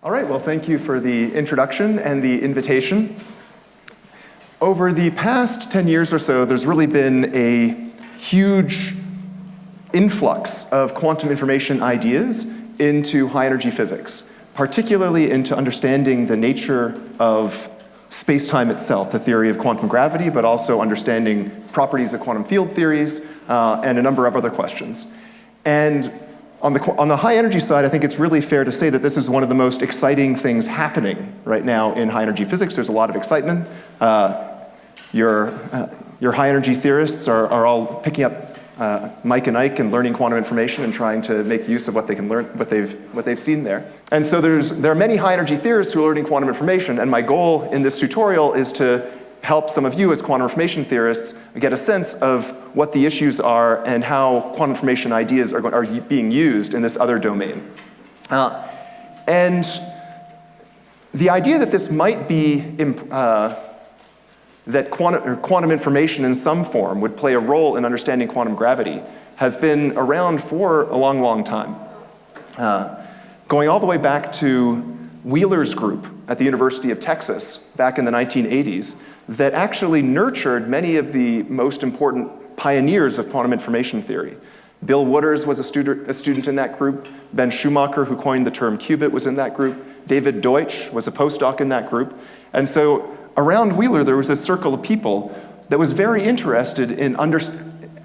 All right, well, thank you for the introduction and the invitation. Over the past 10 years or so, there's really been a huge influx of quantum information ideas into high-energy physics, particularly into understanding the nature of space-time itself, the theory of quantum gravity, but also understanding properties of quantum field theories, and a number of other questions. And on the high-energy side, I think it's really fair to say that this is one of the most exciting things happening right now in high-energy physics. There's a lot of excitement. Your high-energy theorists are all picking up Mike and Ike and learning quantum information and trying to make use of what they can learn, what they've seen there. And so there are many high-energy theorists who are learning quantum information, and my goal in this tutorial is to help some of you as quantum information theorists get a sense of what the issues are and how quantum information ideas are being used in this other domain. And the idea that this might be that quantum information in some form would play a role in understanding quantum gravity has been around for a long, long time. Going all the way back to Wheeler's group at the University of Texas back in the 1980s that actually nurtured many of the most important pioneers of quantum information theory. Bill Wooters was a student in that group. Ben Schumacher, who coined the term qubit, was in that group. David Deutsch was a postdoc in that group. And so around Wheeler, there was this circle of people that was very interested in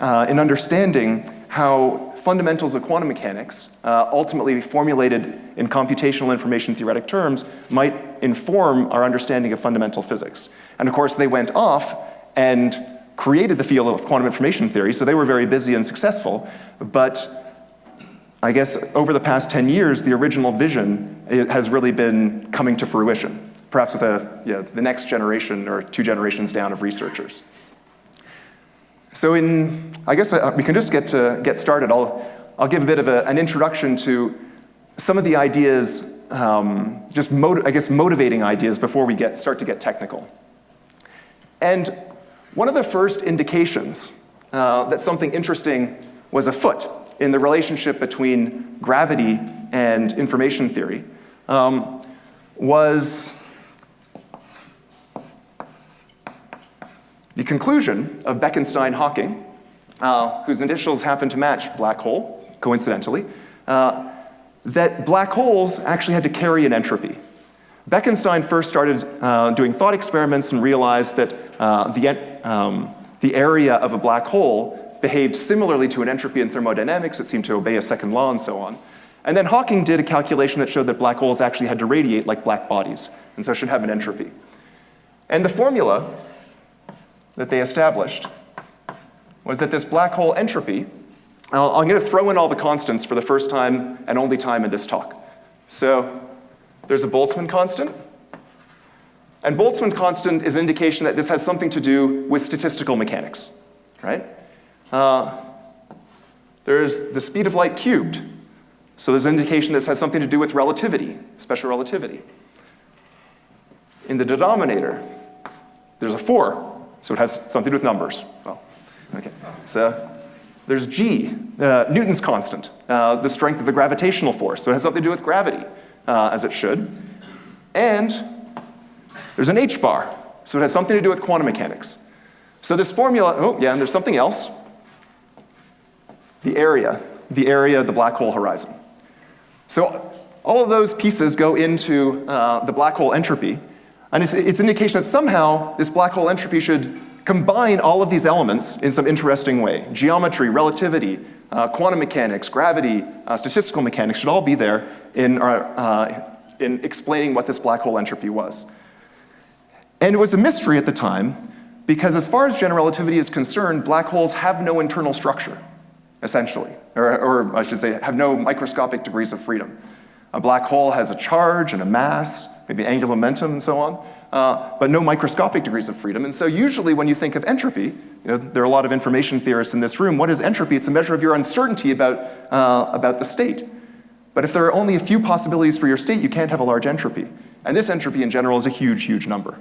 understanding how fundamentals of quantum mechanics, ultimately formulated in computational information theoretic terms, might inform our understanding of fundamental physics. And of course, they went off and created the field of quantum information theory, so they were very busy and successful. But I guess over the past 10 years, the original vision has really been coming to fruition, perhaps with the next generation or two generations down of researchers. So I guess we can just get started. I'll give a bit of an introduction to some of the ideas, motivating ideas before we start to get technical. And one of the first indications that something interesting was afoot in the relationship between gravity and information theory was the conclusion of Bekenstein-Hawking, whose initials happen to match black hole, coincidentally, that black holes actually had to carry an entropy. Bekenstein first started doing thought experiments and realized that the area of a black hole behaved similarly to an entropy in thermodynamics. It seemed to obey a second law and so on. And then Hawking did a calculation that showed that black holes actually had to radiate like black bodies, and so should have an entropy. And the formula that they established was that this black hole entropy, I'm going to throw in all the constants for the first time and only time in this talk. So there's a Boltzmann constant. And Boltzmann constant is an indication that this has something to do with statistical mechanics, right? There's the speed of light cubed. So there's an indication this has something to do with relativity, special relativity. In the denominator, there's a 4. So it has something to do with numbers. Well, okay. So there's G, Newton's constant, the strength of the gravitational force. So it has something to do with gravity, as it should. And there's an H bar. So it has something to do with quantum mechanics. So this formula, and there's something else. The area of the black hole horizon. So all of those pieces go into the black hole entropy. And it's an indication that somehow this black hole entropy should combine all of these elements in some interesting way. Geometry, relativity, quantum mechanics, gravity, statistical mechanics should all be there in explaining what this black hole entropy was. And it was a mystery at the time because as far as general relativity is concerned, black holes have no internal structure, essentially. Or I should say, have no microscopic degrees of freedom. A black hole has a charge and a mass, maybe angular momentum and so on, but no microscopic degrees of freedom. And so usually when you think of entropy, there are a lot of information theorists in this room. What is entropy? It's a measure of your uncertainty about the state. But if there are only a few possibilities for your state, you can't have a large entropy. And this entropy in general is a huge, huge number.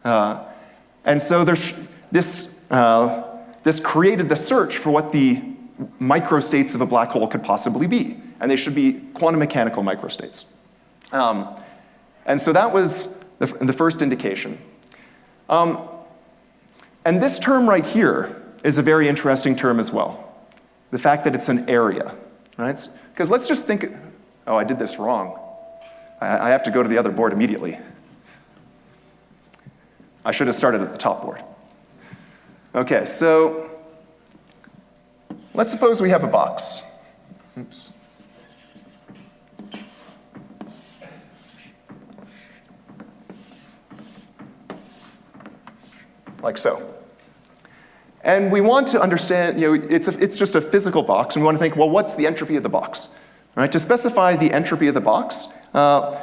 And so this created the search for what the microstates of a black hole could possibly be. And they should be quantum mechanical microstates. And so that was the first indication. And this term right here is a very interesting term as well. The fact that it's an area, right? Because let's just think, oh, I did this wrong. I have to go to the other board immediately. I should have started at the top board. Okay, so let's suppose we have a box. Oops. Like so. And we want to understand, it's just a physical box, and we want to think, well, what's the entropy of the box? Right? To specify the entropy of the box,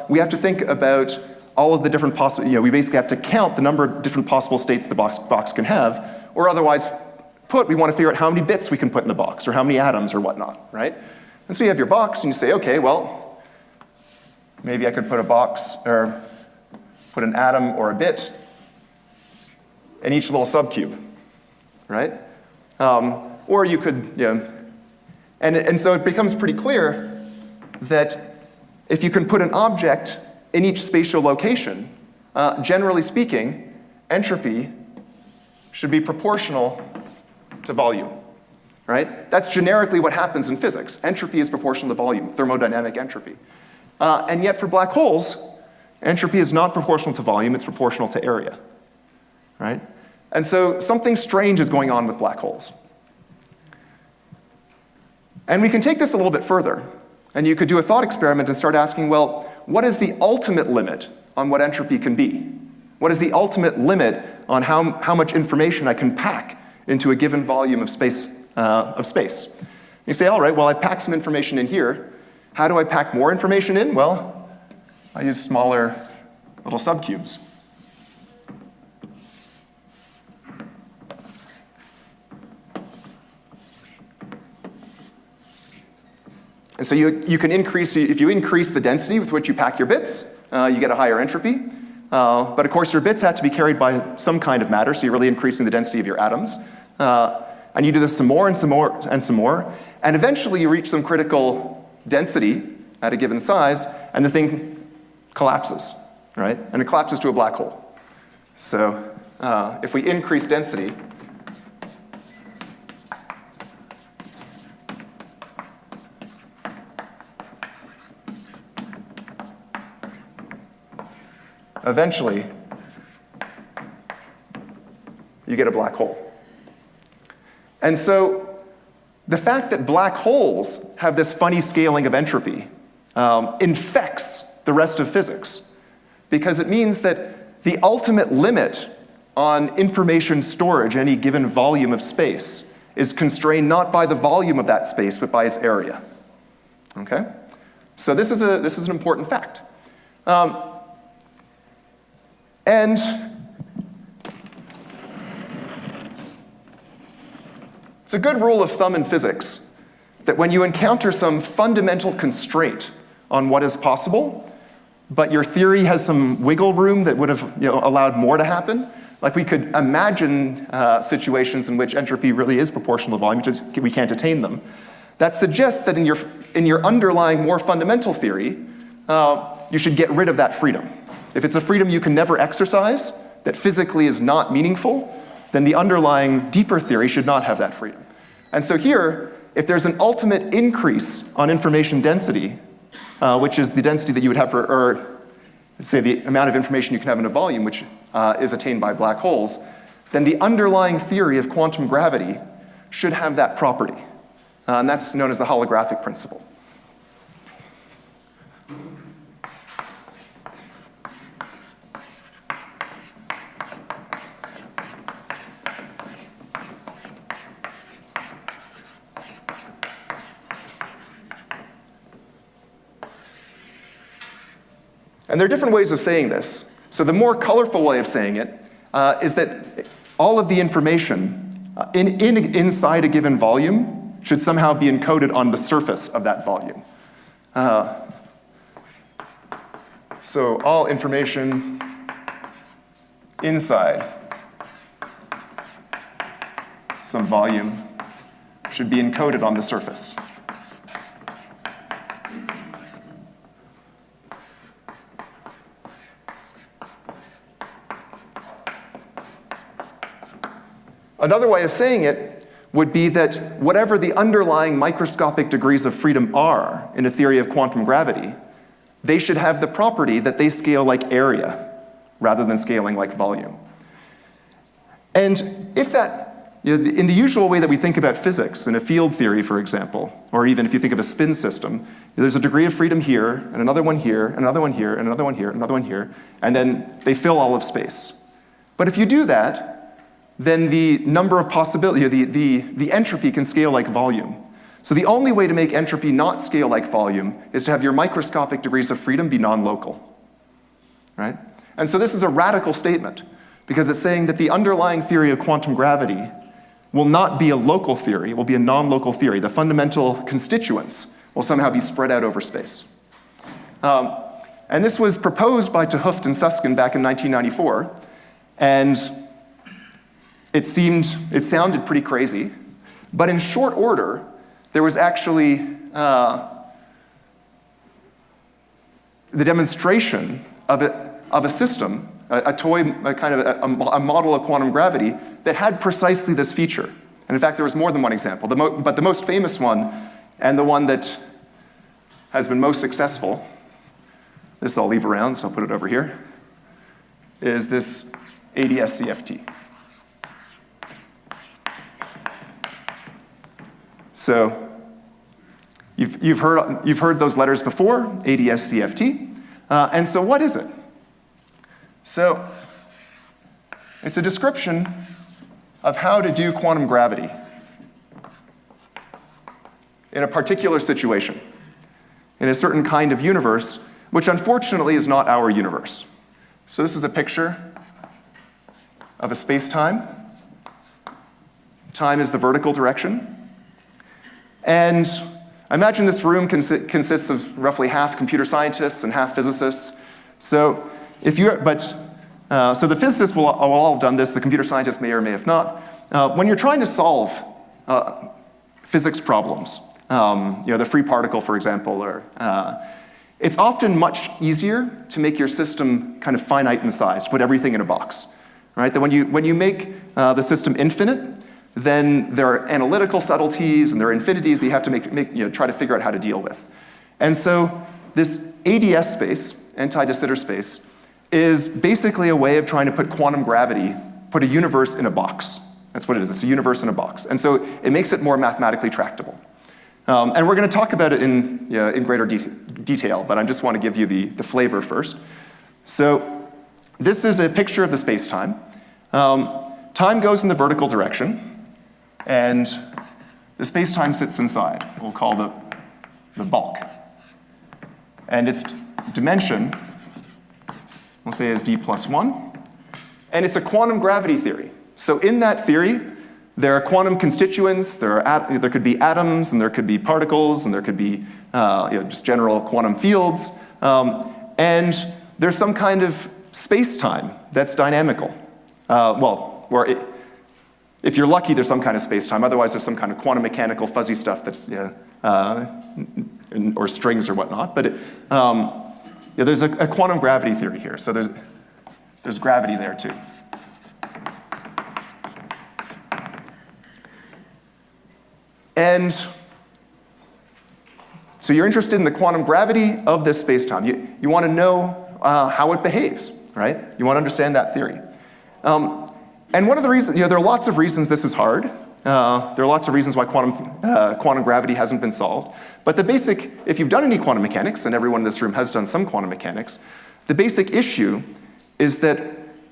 we have to think about all of the different possible, we basically have to count the number of different possible states the box can have, or otherwise we want to figure out how many bits we can put in the box, or how many atoms or whatnot, right? And so you have your box, and you say, okay, well, maybe I could put a box, or put an atom or a bit in each little subcube, right? Or you could, and so it becomes pretty clear that if you can put an object in each spatial location, generally speaking, entropy should be proportional to volume, right? That's generically what happens in physics. Entropy is proportional to volume, thermodynamic entropy. And yet for black holes, entropy is not proportional to volume, it's proportional to area. Right? And so something strange is going on with black holes. And we can take this a little bit further. And you could do a thought experiment and start asking, well, what is the ultimate limit on what entropy can be? What is the ultimate limit on how much information I can pack into a given volume of space? You say, all right, well, I've packed some information in here. How do I pack more information in? Well, I use smaller little subcubes. And so you can increase, if you increase the density with which you pack your bits, you get a higher entropy. But of course, your bits have to be carried by some kind of matter, so you're really increasing the density of your atoms. And you do this some more and some more and some more. And eventually you reach some critical density at a given size, and the thing collapses, right? And it collapses to a black hole. So if we increase density, eventually, you get a black hole. And so the fact that black holes have this funny scaling of entropy infects the rest of physics, because it means that the ultimate limit on information storage in any given volume of space is constrained not by the volume of that space, but by its area. Okay? So this is an important fact. And it's a good rule of thumb in physics that when you encounter some fundamental constraint on what is possible, but your theory has some wiggle room that would have allowed more to happen, like we could imagine situations in which entropy really is proportional to volume, just we can't attain them. That suggests that in your underlying more fundamental theory, you should get rid of that freedom. If it's a freedom you can never exercise, that physically is not meaningful, then the underlying deeper theory should not have that freedom. And so here, if there's an ultimate increase on information density, which is the density that you would have for, or say the amount of information you can have in a volume, which is attained by black holes, then the underlying theory of quantum gravity should have that property. And that's known as the holographic principle. And there are different ways of saying this. So the more colorful way of saying it is that all of the information inside a given volume should somehow be encoded on the surface of that volume. So all information inside some volume should be encoded on the surface. Another way of saying it would be that whatever the underlying microscopic degrees of freedom are in a theory of quantum gravity, they should have the property that they scale like area rather than scaling like volume. And if that, in the usual way that we think about physics, in a field theory, for example, or even if you think of a spin system, there's a degree of freedom here, and another one here, and another one here, and another one here, and another one here, and then they fill all of space. But if you do that, then the number of possibilities, the entropy can scale like volume. So the only way to make entropy not scale like volume is to have your microscopic degrees of freedom be non-local, right? And so this is a radical statement, because it's saying that the underlying theory of quantum gravity will not be a local theory, it will be a non-local theory. The fundamental constituents will somehow be spread out over space. And this was proposed by 't Hooft and Susskind back in 1994, and it sounded pretty crazy, but in short order, there was actually the demonstration of a system, a toy, a model of quantum gravity that had precisely this feature. And in fact, there was more than one example, but the most famous one, and the one that has been most successful, this I'll leave around, so I'll put it over here, is this ADS-CFT. So you've heard those letters before, ADS-CFT. And so what is it? So it's a description of how to do quantum gravity in a particular situation, in a certain kind of universe, which unfortunately is not our universe. So this is a picture of a space-time. Time is the vertical direction. And I imagine this room consists of roughly half computer scientists and half physicists. So so the physicists will all have done this, the computer scientists may or may have not. When you're trying to solve physics problems, the free particle, for example, it's often much easier to make your system kind of finite in size, to put everything in a box, right? That when you make the system infinite, then there are analytical subtleties and there are infinities that you have to try to figure out how to deal with. And so this ADS space, anti-de Sitter space, is basically a way of trying to put quantum gravity, put a universe in a box. That's what it is, it's a universe in a box. And so it makes it more mathematically tractable. And we're going to talk about it in greater detail, but I just want to give you the flavor first. So this is a picture of the space-time. Time goes in the vertical direction, and the space-time sits inside. We'll call the bulk. And its dimension, we'll say, is d+1. And it's a quantum gravity theory. So in that theory, there are quantum constituents, there could be atoms, and there could be particles, and there could be just general quantum fields. And there's some kind of space-time that's dynamical. If you're lucky, there's some kind of space-time. Otherwise, there's some kind of quantum mechanical fuzzy stuff that's, or strings or whatnot. But there's a quantum gravity theory here. So there's gravity there too. And so you're interested in the quantum gravity of this space-time. You want to know how it behaves, right? You want to understand that theory. And one of the reasons, there are lots of reasons this is hard. There are lots of reasons why quantum gravity hasn't been solved. But the basic, if you've done any quantum mechanics, and everyone in this room has done some quantum mechanics, the basic issue is that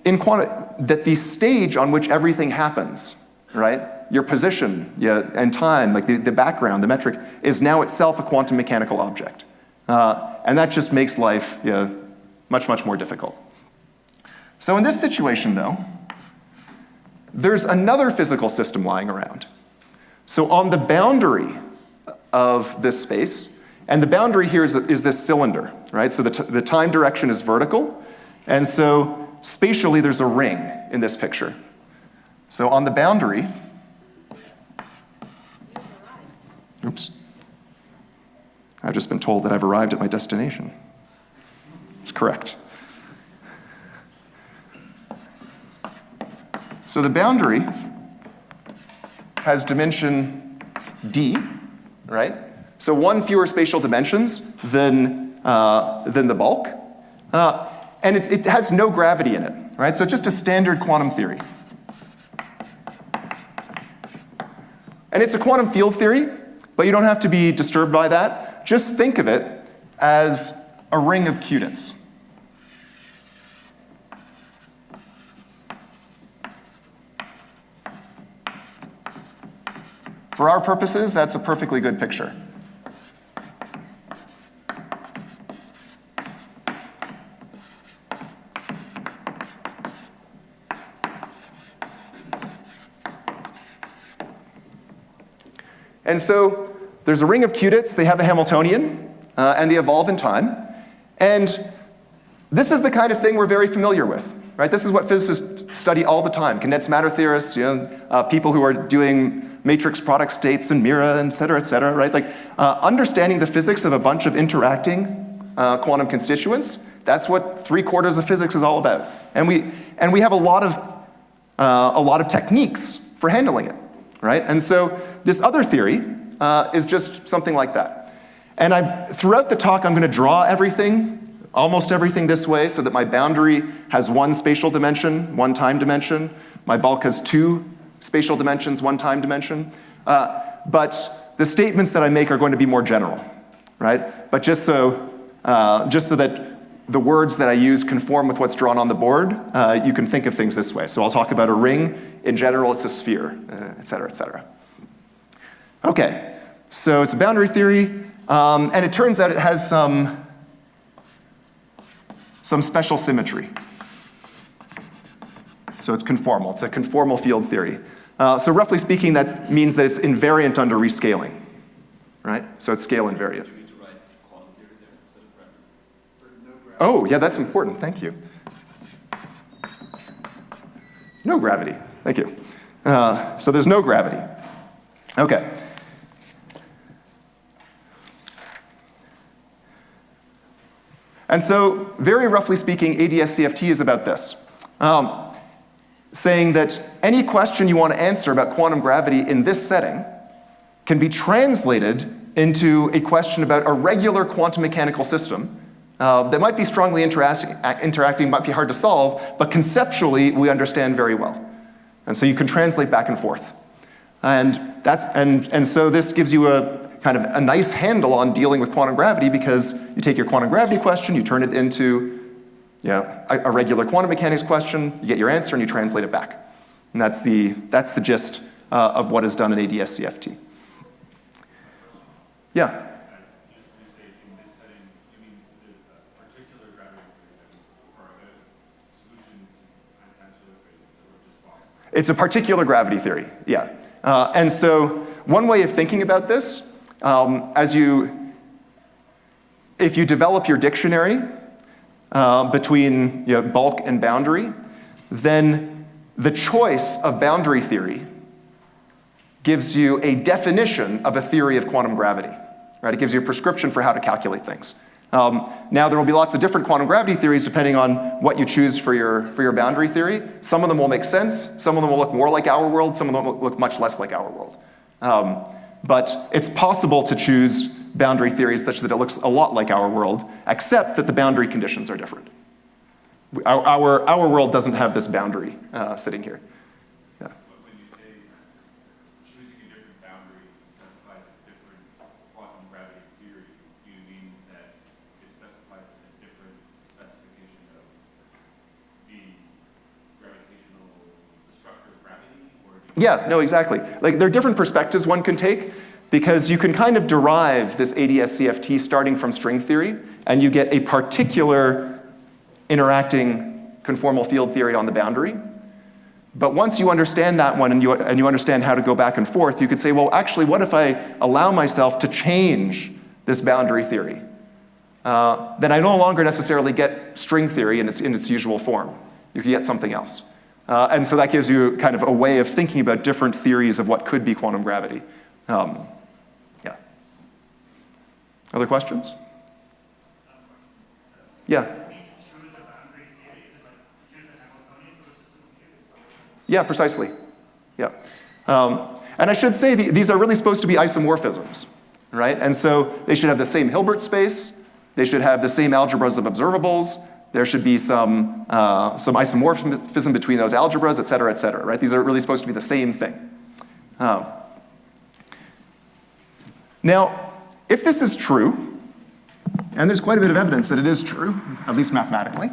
that the stage on which everything happens, right? Your position and time, like the background, the metric, is now itself a quantum mechanical object. And that just makes life much, much more difficult. So in this situation, though, there's another physical system lying around. So on the boundary of this space, and the boundary here is this cylinder, right? So the time direction is vertical, and so spatially there's a ring in this picture. So on the boundary, oops, I've just been told that I've arrived at my destination. It's correct. So the boundary has dimension d, right? So one fewer spatial dimensions than the bulk. And it has no gravity in it, right? So just a standard quantum theory. And it's a quantum field theory, but you don't have to be disturbed by that. Just think of it as a ring of qubits. For our purposes, that's a perfectly good picture. And so there's a ring of qubits, they have a Hamiltonian, and they evolve in time. And this is the kind of thing we're very familiar with, right? This is what physicists study all the time. Condensed matter theorists, people who are doing matrix product states and Mira, et cetera, right? Like understanding the physics of a bunch of interacting quantum constituents, that's what 3/4 of physics is all about. And we have a lot of techniques for handling it, right? And so this other theory is just something like that. And throughout the talk, I'm going to draw everything, almost everything this way, so that my boundary has one spatial dimension, one time dimension. My bulk has two spatial dimensions, one time dimension. But the statements that I make are going to be more general, right? But just so that the words that I use conform with what's drawn on the board, you can think of things this way. So I'll talk about a ring. In general, it's a sphere, et cetera, et cetera. Okay, so it's a boundary theory, and it turns out it has some special symmetry. So it's conformal. It's a conformal field theory. So roughly speaking, that means that it's invariant under rescaling, right? So it's scale invariant. Do you need to write quantum theory there instead of gravity? Oh, yeah, that's important. Thank you. No gravity. Thank you. So there's no gravity. Okay. And so, very roughly speaking, ADS-CFT is about this. Saying that any question you want to answer about quantum gravity in this setting can be translated into a question about a regular quantum mechanical system that might be strongly interacting, might be hard to solve, but conceptually we understand very well. And so you can translate back and forth. And so this gives you a kind of a nice handle on dealing with quantum gravity, because you take your quantum gravity question, you turn it into a regular quantum mechanics question, you get your answer, and you translate it back. And that's the gist of what is done in ADS-CFT. Yeah? It's a particular gravity theory, yeah. And so one way of thinking about this, if you develop your dictionary between bulk and boundary, then the choice of boundary theory gives you a definition of a theory of quantum gravity, right? It gives you a prescription for how to calculate things. Now there will be lots of different quantum gravity theories depending on what you choose for your boundary theory. Some of them will make sense, some of them will look more like our world, some of them will look much less like our world. But it's possible to choose boundary theories such that it looks a lot like our world, except that the boundary conditions are different. Our world doesn't have this boundary sitting here. Yeah. When you say choosing a different boundary specifies a different quantum gravity theory, do you mean that it specifies a different specification of the gravitational structure of gravity? Yeah, no, exactly. Like, there are different perspectives one can take, because you can kind of derive this ADS-CFT starting from string theory, and you get a particular interacting conformal field theory on the boundary. But once you understand that one and you understand how to go back and forth, you could say, well, actually, what if I allow myself to change this boundary theory? Then I no longer necessarily get string theory in its usual form. You can get something else. And so that gives you kind of a way of thinking about different theories of what could be quantum gravity. Yeah. Other questions? Yeah. Yeah, precisely. Yeah. And I should say these are really supposed to be isomorphisms, right? And so they should have the same Hilbert space. They should have the same algebras of observables. There should be some isomorphism between those algebras, et cetera, right? These are really supposed to be the same thing. Now, if this is true, and there's quite a bit of evidence that it is true, at least mathematically,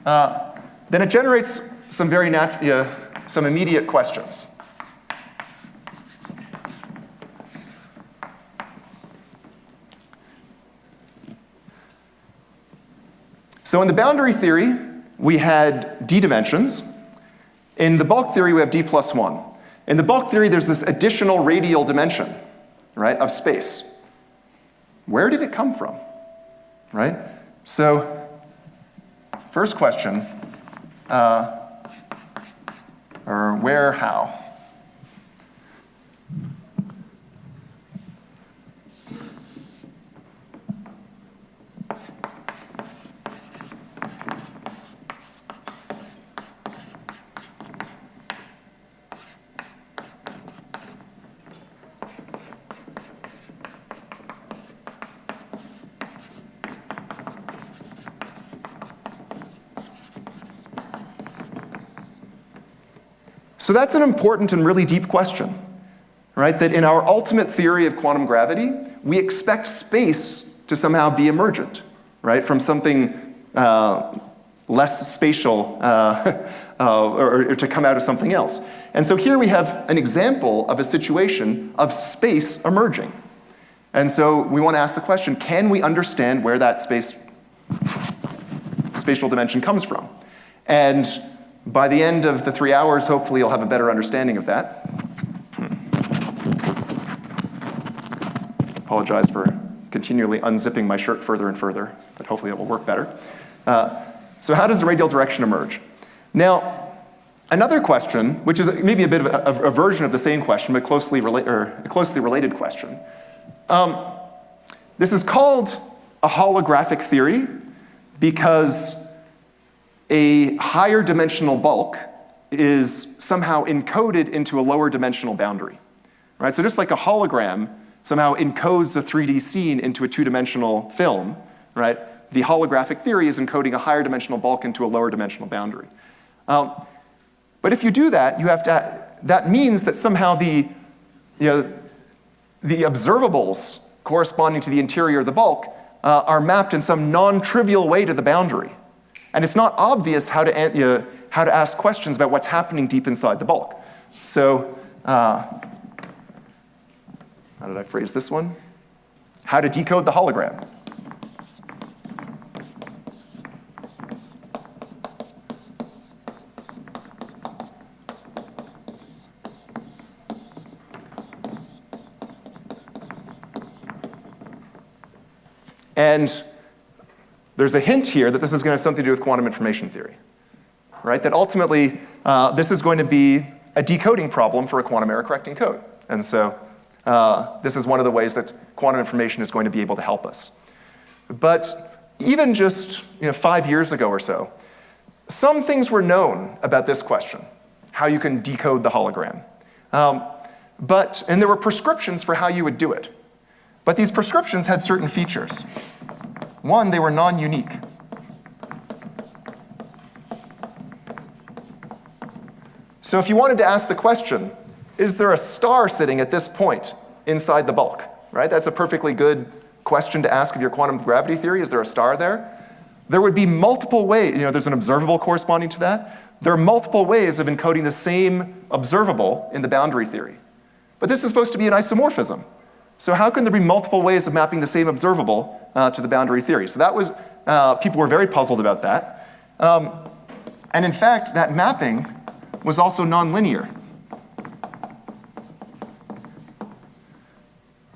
then it generates some some immediate questions. So in the boundary theory, we had d dimensions. In the bulk theory, we have d plus 1. In the bulk theory, there's this additional radial dimension, right, of space. Where did it come from, right? So first question, or where, how? So that's an important and really deep question, right? That in our ultimate theory of quantum gravity, we expect space to somehow be emergent, right? From something less spatial or to come out of something else. And so here we have an example of a situation of space emerging. And so we want to ask the question, can we understand where that spatial dimension comes from? And by the end of the 3 hours, hopefully you'll have a better understanding of that. Apologize for continually unzipping my shirt further and further, but hopefully it will work better. So how does the radial direction emerge? Now, another question, which is maybe a bit of a version of the same question, but a closely related question. This is called a holographic theory because a higher dimensional bulk is somehow encoded into a lower dimensional boundary, right? So just like a hologram somehow encodes a 3D scene into a two-dimensional film, right? The holographic theory is encoding a higher dimensional bulk into a lower dimensional boundary. But if you do that, that means that somehow the observables corresponding to the interior of the bulk are mapped in some non-trivial way to the boundary. And it's not obvious how to ask questions about what's happening deep inside the bulk. So, how did I phrase this one? How to decode the hologram. And there's a hint here that this is going to have something to do with quantum information theory, right? That ultimately, this is going to be a decoding problem for a quantum error correcting code. And so this is one of the ways that quantum information is going to be able to help us. But even just 5 years ago or so, some things were known about this question, how you can decode the hologram. And there were prescriptions for how you would do it. But these prescriptions had certain features. One, they were non-unique. So if you wanted to ask the question, is there a star sitting at this point inside the bulk, right? That's a perfectly good question to ask of your quantum gravity theory. Is there a star there? There would be multiple ways. There's an observable corresponding to that. There are multiple ways of encoding the same observable in the boundary theory. But this is supposed to be an isomorphism. So how can there be multiple ways of mapping the same observable to the boundary theory? So that was, people were very puzzled about that. And in fact, that mapping was also nonlinear.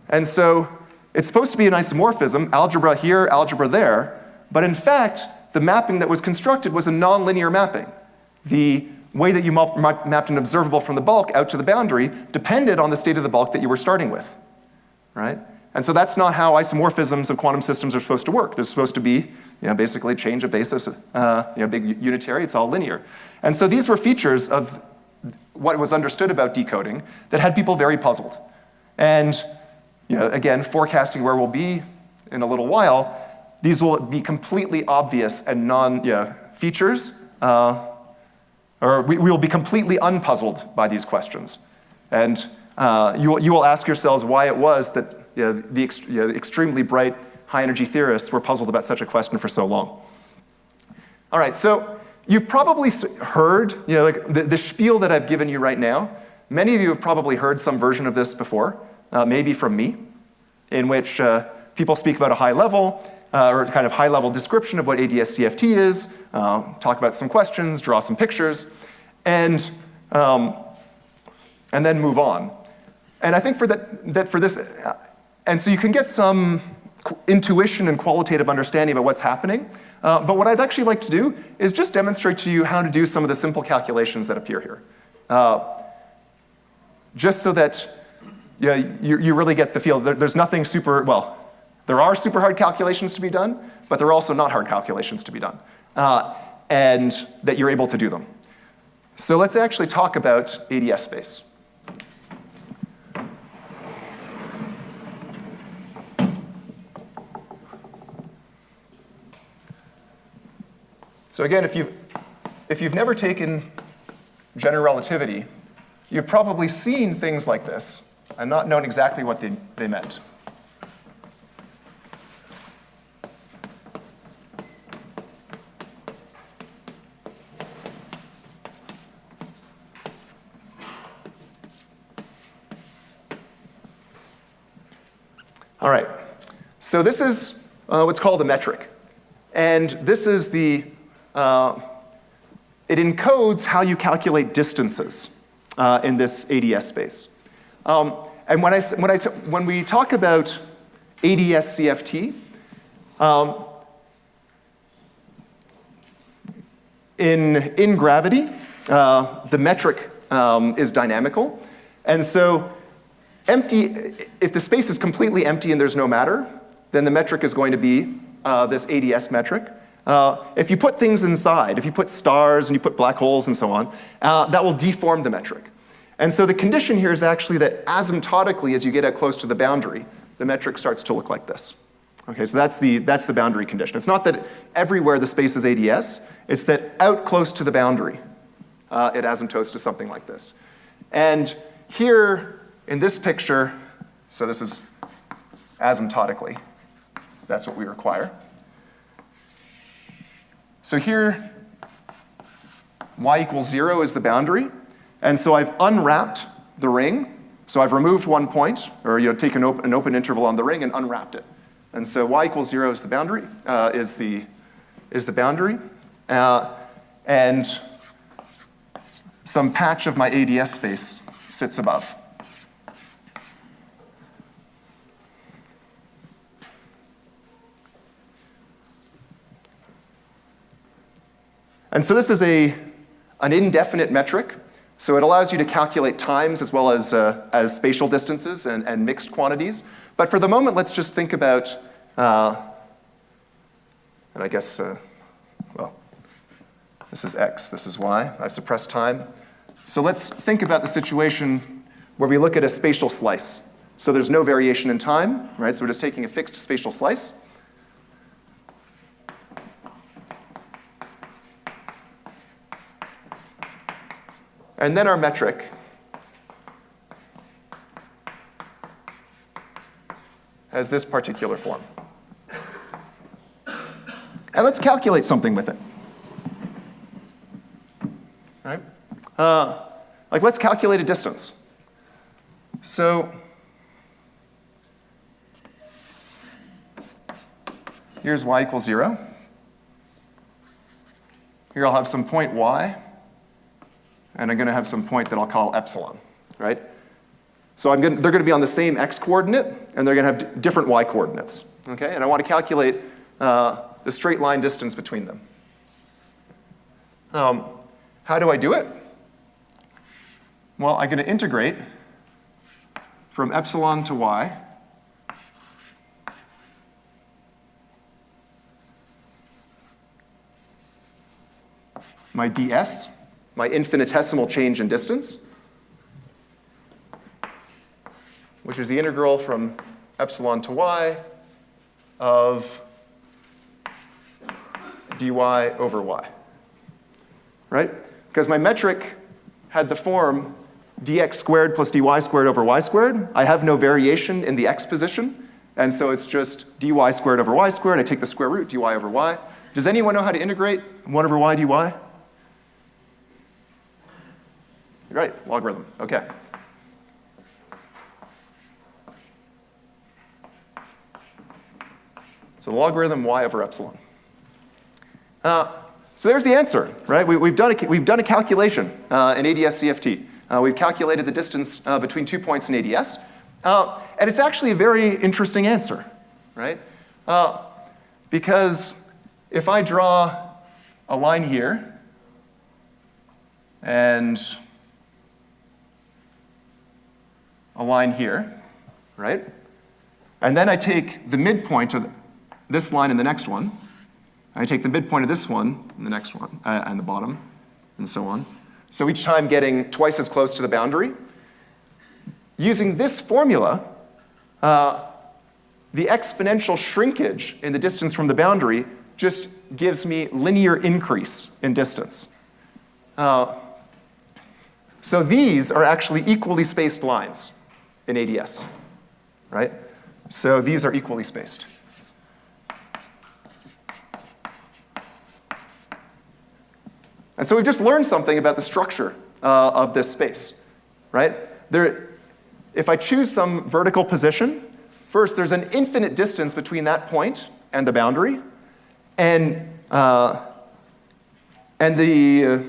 And so it's supposed to be an isomorphism, algebra here, algebra there, but in fact, the mapping that was constructed was a nonlinear mapping. The way that you mapped an observable from the bulk out to the boundary depended on the state of the bulk that you were starting with. Right? And so that's not how isomorphisms of quantum systems are supposed to work. They're supposed to be basically change of basis, big unitary, it's all linear. And so these were features of what was understood about decoding that had people very puzzled. And again, forecasting where we'll be in a little while, these will be completely obvious and features, or we will be completely unpuzzled by these questions. And you will ask yourselves why it was that the extremely bright high-energy theorists were puzzled about such a question for so long. All right, so you've probably heard like the spiel that I've given you right now. Many of you have probably heard some version of this before, maybe from me, in which people speak about a high level, or kind of high-level description of what ADS-CFT is, talk about some questions, draw some pictures, and then move on. And I think for this, and so you can get some intuition and qualitative understanding about what's happening, but what I'd actually like to do is just demonstrate to you how to do some of the simple calculations that appear here. Just so that you really get the feel. There's nothing super, well, there are super hard calculations to be done, but there are also not hard calculations to be done, and that you're able to do them. So let's actually talk about ADS space. So again, if you've never taken general relativity, you've probably seen things like this and not known exactly what they meant. All right, so this is what's called a metric. And this is it encodes how you calculate distances in this ADS space. And when we talk about ADS-CFT, in gravity, the metric is dynamical. And so if the space is completely empty and there's no matter, then the metric is going to be this ADS metric. If you put things inside, if you put stars and you put black holes and so on, that will deform the metric. And so the condition here is actually that asymptotically, as you get out close to the boundary, the metric starts to look like this. Okay, so that's the boundary condition. It's not that everywhere the space is ADS, it's that out close to the boundary, it asymptotes to something like this. And here, in this picture, so this is asymptotically, that's what we require. So here, y = 0 is the boundary. And so I've unwrapped the ring. So I've removed one point, or taken an open interval on the ring and unwrapped it. And so y = 0 is the boundary, and some patch of my ADS space sits above. And so this is an indefinite metric. So it allows you to calculate times as well as spatial distances and mixed quantities. But for the moment, let's just think about, and I guess, well, this is x, this is y. I've suppressed time. So let's think about the situation where we look at a spatial slice. So there's no variation in time, right? So we're just taking a fixed spatial slice. And then our metric has this particular form. And let's calculate something with it. Right? Like let's calculate a distance. So here's y = 0. Here I'll have some point y. And I'm going to have some point that I'll call epsilon, right? So they're going to be on the same x coordinate, and they're going to have different y coordinates, okay? And I want to calculate the straight line distance between them. How do I do it? Well, I'm going to integrate from epsilon to y. My ds. my infinitesimal change in distance, which is the integral from epsilon to y of dy over y, right? Because my metric had the form dx squared plus dy squared over y squared. I have no variation in the x position, and so it's just dy squared over y squared. I take the square root, dy over y. Does anyone know how to integrate 1 over y dy? Right, logarithm, okay. So logarithm y over epsilon. So there's the answer, right? We've done a calculation in ADS CFT. We've calculated the distance between 2 points in ADS. And it's actually a very interesting answer, right? Because if I draw a line here and a line here, right? And then I take the midpoint of this line and the next one. I take the midpoint of this one and the next one, and the bottom, and so on. So each time getting twice as close to the boundary. Using this formula, the exponential shrinkage in the distance from the boundary just gives me linear increase in distance. So these are actually equally spaced lines in ADS, right? So these are equally spaced. And so we've just learned something about the structure of this space, right? If I choose some vertical position, first there's an infinite distance between that point and the boundary, and the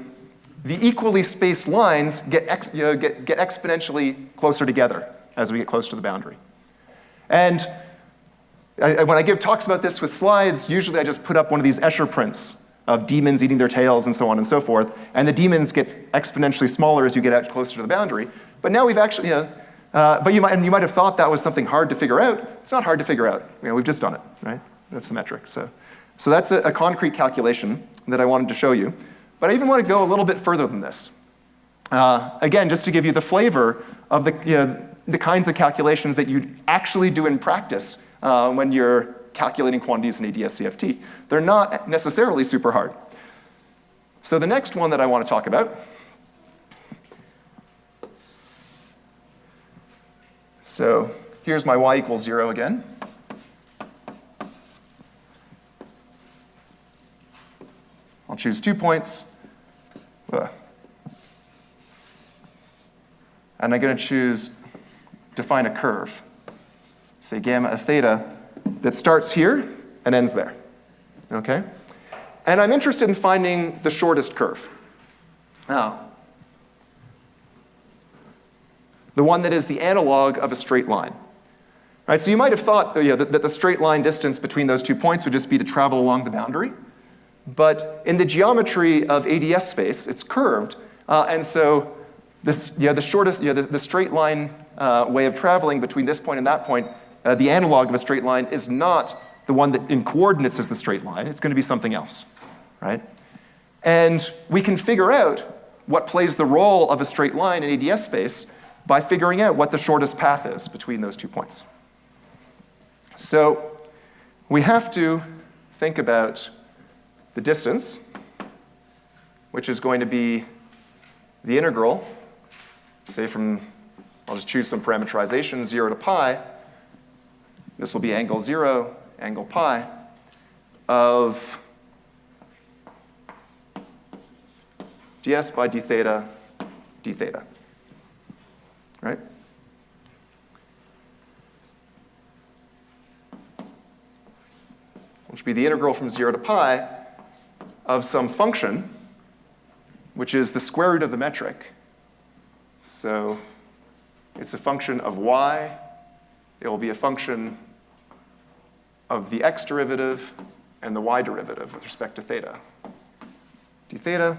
equally spaced lines get exponentially closer together as we get close to the boundary. And when I give talks about this with slides, usually I just put up one of these Escher prints of demons eating their tails and so on and so forth, and the demons get exponentially smaller as you get closer to the boundary. But now we've actually, but you might have thought that was something hard to figure out. It's not hard to figure out. We've just done it, right? That's the metric. So that's a concrete calculation that I wanted to show you. But I even want to go a little bit further than this. Again, just to give you the flavor of the kinds of calculations that you actually do in practice when you're calculating quantities in ADS CFT. They're not necessarily super hard. So the next one that I want to talk about, so here's my y equals 0 again. I'll choose 2 points. And I'm going to define a curve, say gamma of theta, that starts here and ends there, okay? And I'm interested in finding the shortest curve. Now, the one that is the analog of a straight line. Right, so you might have thought that the straight line distance between those 2 points would just be to travel along the boundary. But in the geometry of ADS space, it's curved. And so this, the shortest, the straight line way of traveling between this point and that point, the analog of a straight line is not the one that in coordinates is the straight line. It's going to be something else, right? And we can figure out what plays the role of a straight line in ADS space by figuring out what the shortest path is between those 2 points. So we have to think about the distance, which is going to be the integral, say from, I'll just choose some parameterization, 0 to pi. This will be angle 0, angle pi, of ds by d theta, right? Which would be the integral from 0 to pi of some function, which is the square root of the metric. So it's a function of y. It will be a function of the x derivative and the y derivative with respect to theta. d theta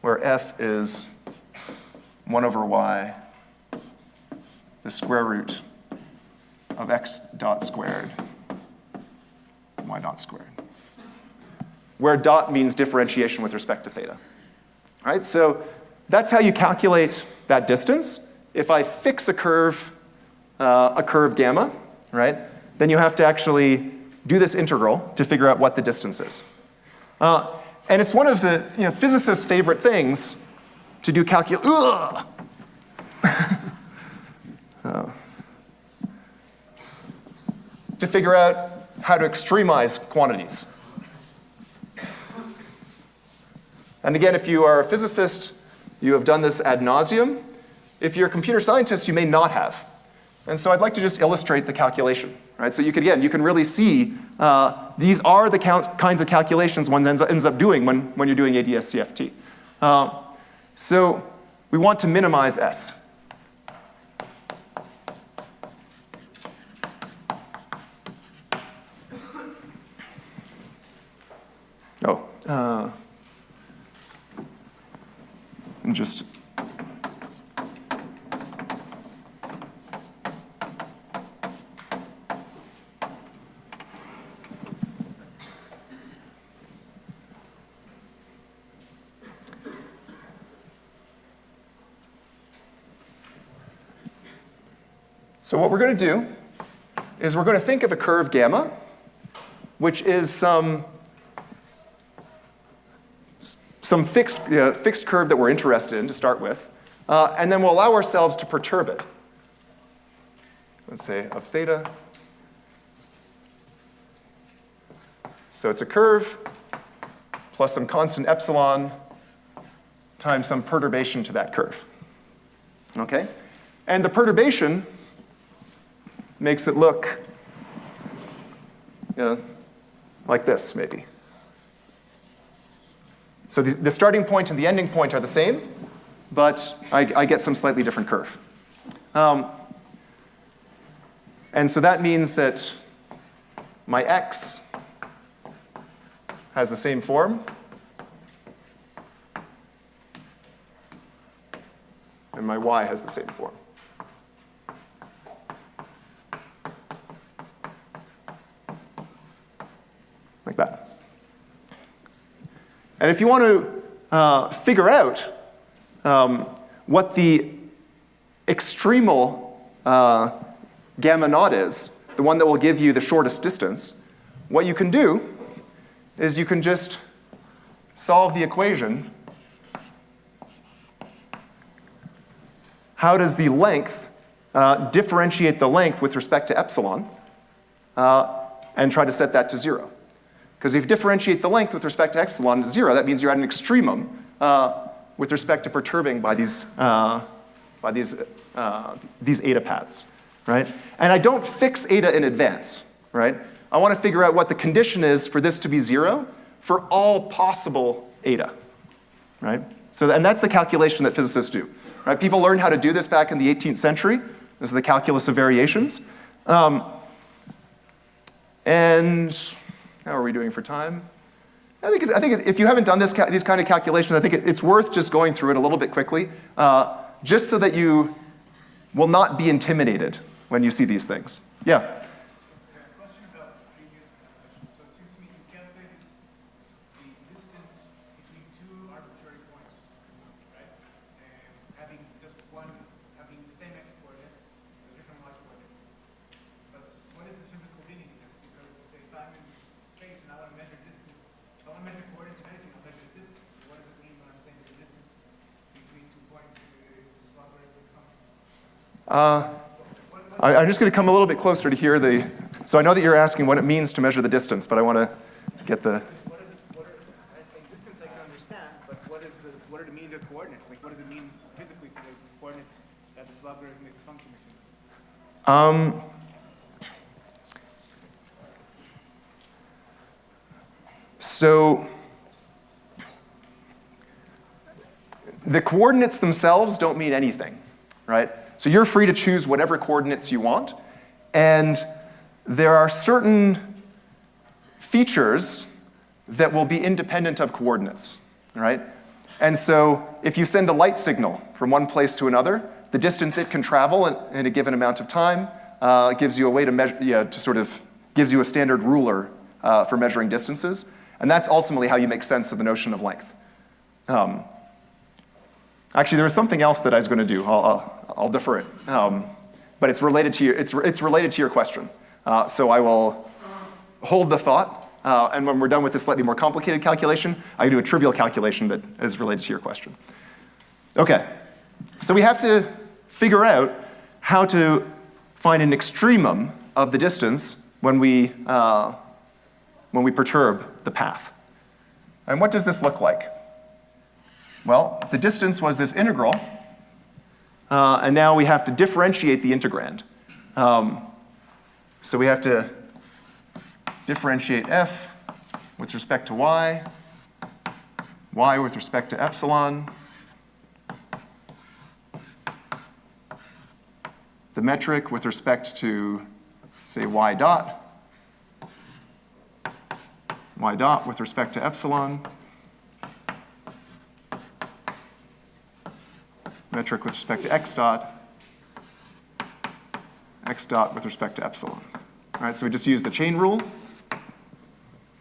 where f is 1 over y, the square root of x dot squared y dot squared, where dot means differentiation with respect to theta. All right, so that's how you calculate that distance. If I fix a curve gamma, right, then you have to actually do this integral to figure out what the distance is. And it's one of the physicists' favorite things to do to figure out how to extremize quantities. And again, if you are a physicist, you have done this ad nauseum. If you're a computer scientist, you may not have. And so I'd like to just illustrate the calculation. Right? So you can really see these are the kinds of calculations one ends up doing when you're doing ADS-CFT. So we want to minimize S. And just so what we're going to do is we're going to think of a curve gamma, which is some fixed curve that we're interested in to start with, and then we'll allow ourselves to perturb it. Let's say of theta. So it's a curve plus some constant epsilon times some perturbation to that curve. Okay? And the perturbation makes it look like this, maybe. So the starting point and the ending point are the same, but I get some slightly different curve. And so that means that my x has the same form, and my y has the same form. Like that. And if you want to figure out what the extremal gamma naught is, the one that will give you the shortest distance, what you can do is you can just solve the equation. How does the length differentiate the length with respect to epsilon and try to set that to 0? Because if you differentiate the length with respect to epsilon to 0, that means you're at an extremum with respect to perturbing by these eta paths, right? And I don't fix eta in advance, right? I want to figure out what the condition is for this to be 0 for all possible eta, right? So, and that's the calculation that physicists do, right? People learned how to do this back in the 18th century. This is the calculus of variations. And how are we doing for time? I think if you haven't done these kind of calculations, I think it's worth just going through it a little bit quickly, just so that you will not be intimidated when you see these things. Yeah? Question about the previous calculation. So it seems to me you calculated the distance between two arbitrary points, right? And having just having the same x coordinate, but different y coordinates. But what is the physical meaning of this? Because say if I'm in space and I want to measure distance, if I want to measure coordinate of anything, I'll measure the distance. So what does it mean when I'm saying the distance between 2 points is this logarithmic function? I'm just going to come a little bit closer to hear the. So I know that you're asking what it means to measure the distance, but I want to get the. I say distance I can understand, but what does it mean to coordinates? Like what does it mean physically to the coordinates that this logarithmic function is? So the coordinates themselves don't mean anything, right? So you're free to choose whatever coordinates you want, and there are certain features that will be independent of coordinates, right? And so if you send a light signal from one place to another, the distance it can travel in a given amount of time gives you a way to measure, gives you a standard ruler for measuring distances. And that's ultimately how you make sense of the notion of length. Actually, there was something else that I was going to do. I'll defer it. But it's related to your question. So I will hold the thought. And when we're done with this slightly more complicated calculation, I do a trivial calculation that is related to your question. OK. So we have to figure out how to find an extremum of the distance when we perturb the path. And what does this look like? Well, the distance was this integral, and now we have to differentiate the integrand. So we have to differentiate f with respect to y with respect to epsilon, the metric with respect to, say, y dot with respect to epsilon, metric with respect to x dot with respect to epsilon. All right, so we just use the chain rule.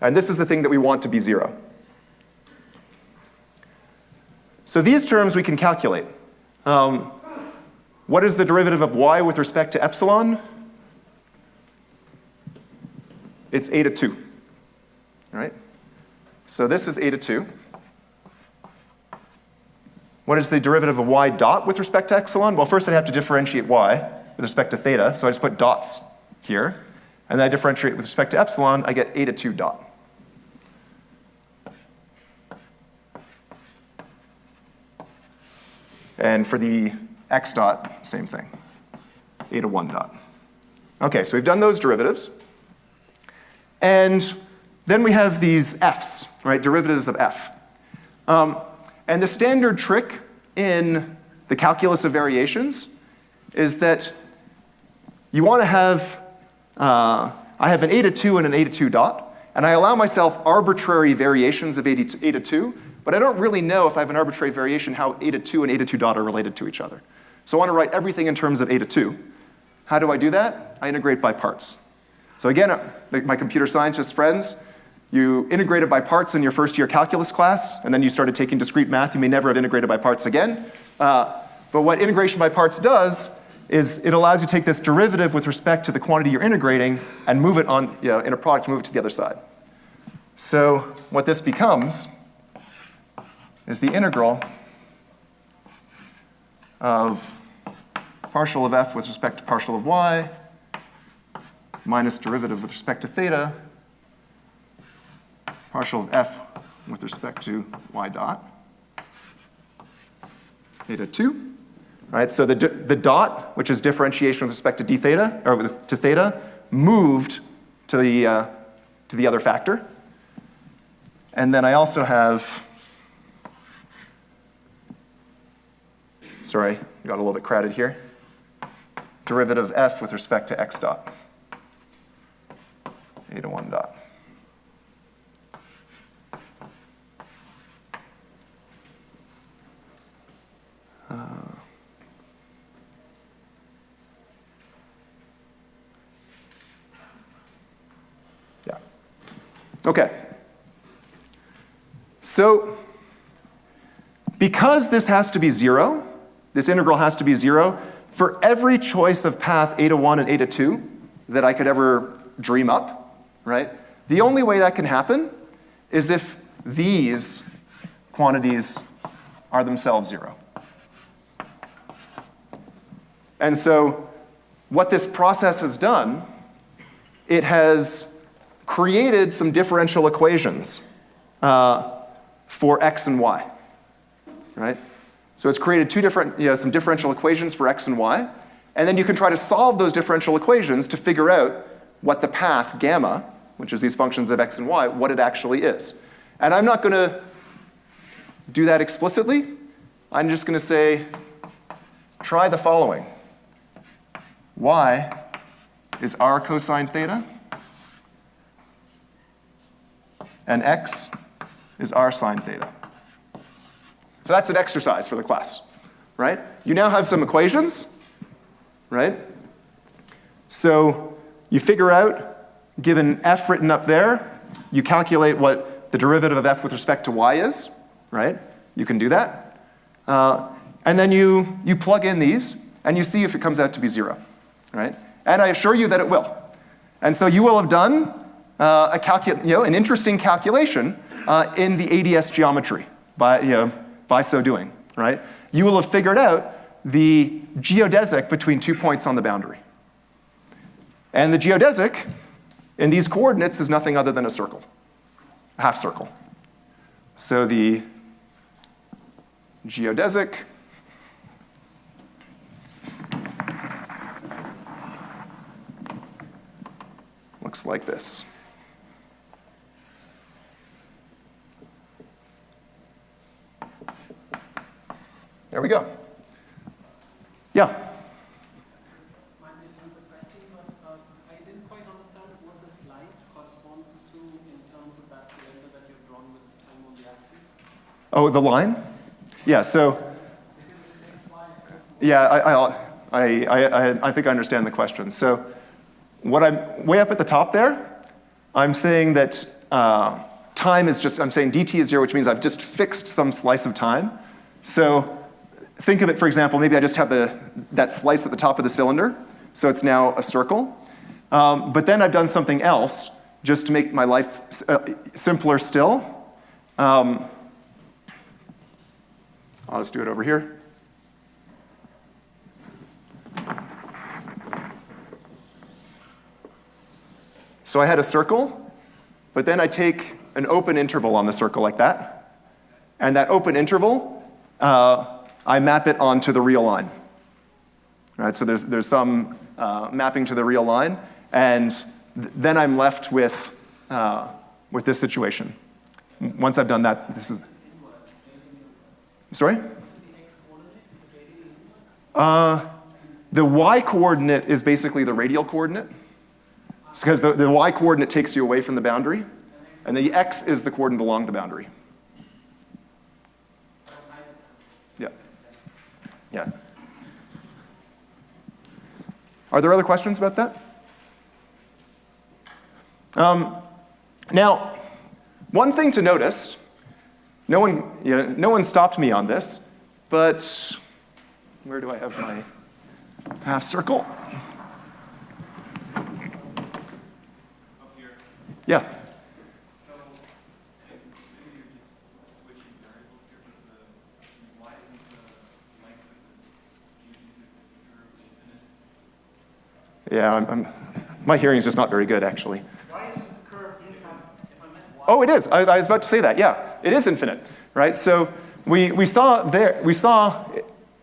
And this is the thing that we want to be 0. So these terms we can calculate. What is the derivative of y with respect to epsilon? It's a to 2. All right? So this is a to 2. What is the derivative of y dot with respect to epsilon? Well, first I'd have to differentiate y with respect to theta, so I just put dots here. And then I differentiate with respect to epsilon, I get a to 2 dot. And for the x dot, same thing, a to 1 dot. OK, so we've done those derivatives. And then we have these f's, right, derivatives of f. And the standard trick in the calculus of variations is that you want to have, I have an a to 2 and an a to 2 dot, and I allow myself arbitrary variations of a to 2, but I don't really know if I have an arbitrary variation how a to 2 and a to 2 dot are related to each other. So I want to write everything in terms of a to 2. How do I do that? I integrate by parts. So again, my computer scientist friends, you integrated by parts in your first year calculus class, and then you started taking discrete math. You may never have integrated by parts again. But what integration by parts does is it allows you to take this derivative with respect to the quantity you're integrating and move it on, in a product, move it to the other side. So what this becomes is the integral of partial of f with respect to partial of y minus derivative with respect to theta, partial of f with respect to y dot, theta 2. Right, so the dot, which is differentiation with respect to d theta, or to theta, moved to the other factor. And then I also have, sorry, got a little bit crowded here, derivative f with respect to x dot, a to 1 dot. Okay. So because this has to be 0, this integral has to be 0, for every choice of path a to 1 and a to 2 that I could ever dream up, right? The only way that can happen is if these quantities are themselves 0. And so what this process has done, it has created some differential equations for x and y, right? So it's created some differential equations for x and y, and then you can try to solve those differential equations to figure out what the path gamma, which is these functions of x and y, what it actually is. And I'm not going to do that explicitly. I'm just going to say, try the following. Y is r cosine theta, and x is r sine theta. So that's an exercise for the class, right? You now have some equations, right? So you figure out given f written up there, you calculate what the derivative of f with respect to y is, right? You can do that. And then you plug in these, and you see if it comes out to be 0, right? And I assure you that it will. And so you will have done an interesting calculation in the ADS geometry by so doing, right? You will have figured out the geodesic between 2 points on the boundary. And the geodesic in these coordinates is nothing other than a circle, a half circle. So the geodesic looks like this. There we go. Yeah? Might be a simple question, but I didn't quite understand what the slice corresponds to in terms of that cylinder that you've drawn with time on the axis. Oh, the line? Yeah, so, yeah, I think I understand the question. So what I'm, way up at the top there, I'm saying that time is just, I'm saying dt is 0, which means I've just fixed some slice of time. So think of it, for example, maybe I just have that slice at the top of the cylinder, so it's now a circle. But then I've done something else just to make my life simpler still. I'll just do it over here. So I had a circle, but then I take an open interval on the circle like that. And that open interval, I map it onto the real line. Right, so there's some mapping to the real line, and then I'm left with this situation. Once I've done that, this is. Sorry? The y coordinate is basically the radial coordinate, because the y coordinate takes you away from the boundary, and the x is the coordinate along the boundary. Yeah. Yeah. Are there other questions about that? Now, one thing to notice, no one stopped me on this, but where do I have my half circle? Up here. Yeah. So maybe you're just switching variables here, but why isn't the length of this geodesic curve infinite? Yeah, my hearing is just not very good, actually. Why isn't the curve infinite? If I meant y. Oh, it is. I was about to say that. Yeah, it is infinite, right? So we saw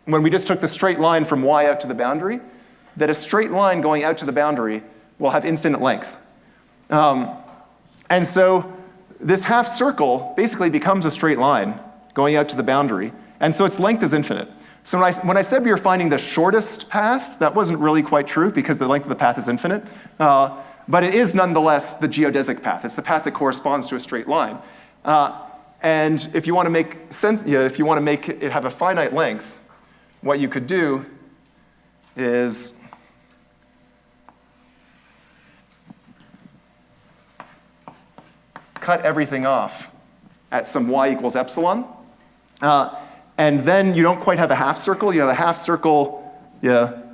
when we just took the straight line from y out to the boundary, that a straight line going out to the boundary will have infinite length. And so this half circle basically becomes a straight line going out to the boundary, and so its length is infinite. So when I said we were finding the shortest path, that wasn't really quite true because the length of the path is infinite. But it is nonetheless the geodesic path. It's the path that corresponds to a straight line. And if you want to make if you want to make it have a finite length, what you could do is cut everything off at some y equals epsilon. And then you don't quite have a half circle. You have a half circle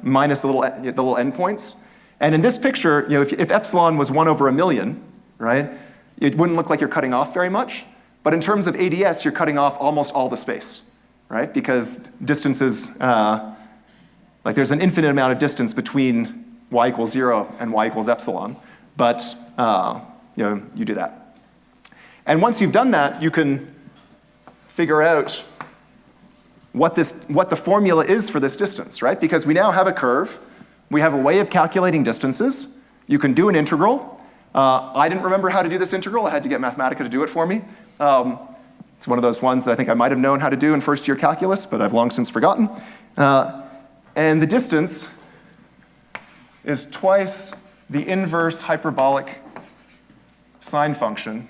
minus the little endpoints. And in this picture, if epsilon was 1 over a million, right, it wouldn't look like you're cutting off very much. But in terms of ADS, you're cutting off almost all the space, right? Because distances, like there's an infinite amount of distance between y equals 0 and y equals epsilon. But you do that. And once you've done that, you can figure out what the formula is for this distance, right? Because we now have a curve. We have a way of calculating distances. You can do an integral. I didn't remember how to do this integral. I had to get Mathematica to do it for me. It's one of those ones that I think I might have known how to do in first-year calculus, but I've long since forgotten. And the distance is twice the inverse hyperbolic sine function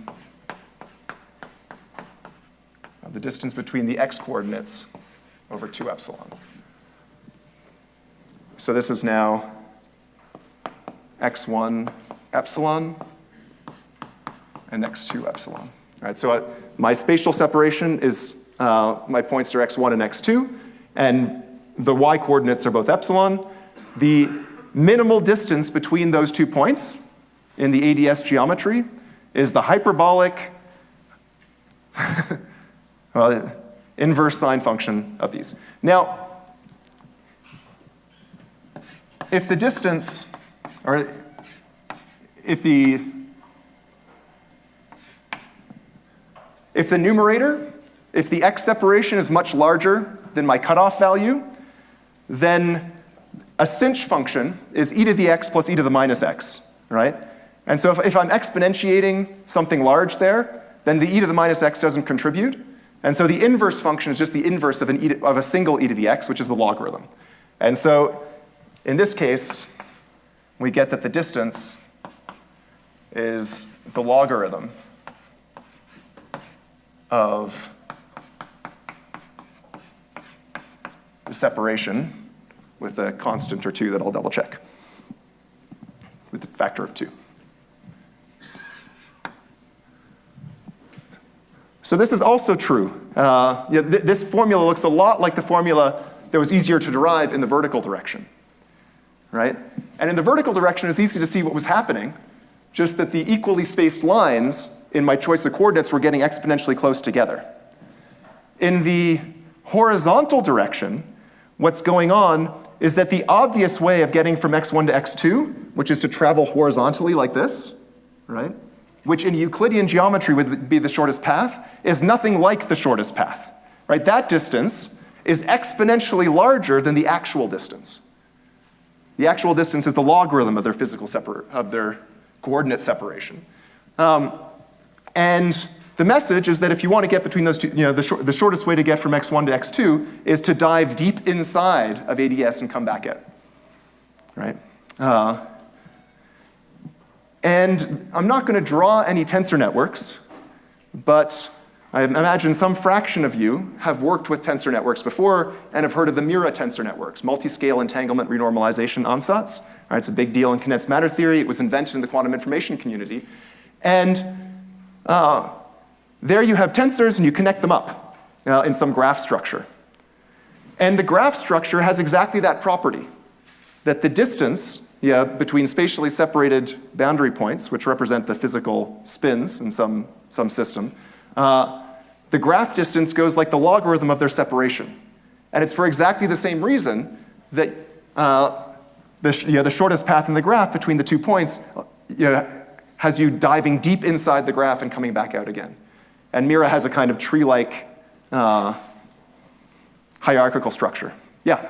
of the distance between the x-coordinates over 2 epsilon. So this is now x1 epsilon, and x2 epsilon. All right, so my spatial separation is, my points are x1 and x2, and the y coordinates are both epsilon. The minimal distance between those 2 points in the ADS geometry is the hyperbolic inverse sine function of these. Now, if the distance, or if the numerator, if the x separation is much larger than my cutoff value, then a sinh function is e to the x plus e to the minus x, right? And so if I'm exponentiating something large there, then the e to the minus x doesn't contribute. And so the inverse function is just the inverse of a single e to the x, which is the logarithm. And so in this case, we get that the distance is the logarithm of the separation with a constant or 2 that I'll double check with a factor of 2. So this is also true. This formula looks a lot like the formula that was easier to derive in the vertical direction, right? And in the vertical direction, it's easy to see what was happening, just that the equally spaced lines in my choice of coordinates were getting exponentially close together. In the horizontal direction, what's going on is that the obvious way of getting from x1 to x2, which is to travel horizontally like this, right? Which in Euclidean geometry would be the shortest path, is nothing like the shortest path, right? That distance is exponentially larger than the actual distance. The actual distance is the logarithm of their of their coordinate separation. And the message is that if you want to get between those two, the shortest way to get from x1 to x2 is to dive deep inside of ADS and come back out, right? And I'm not going to draw any tensor networks, but I imagine some fraction of you have worked with tensor networks before and have heard of the Mira tensor networks, multi-scale entanglement renormalization ansatz. Right, it's a big deal in condensed matter theory. It was invented in the quantum information community. And there you have tensors and you connect them up in some graph structure. And the graph structure has exactly that property, that the distance between spatially separated boundary points, which represent the physical spins in some system, the graph distance goes like the logarithm of their separation. And it's for exactly the same reason that the shortest path in the graph between the 2 points has you diving deep inside the graph and coming back out again. And Mira has a kind of tree-like hierarchical structure. Yeah? You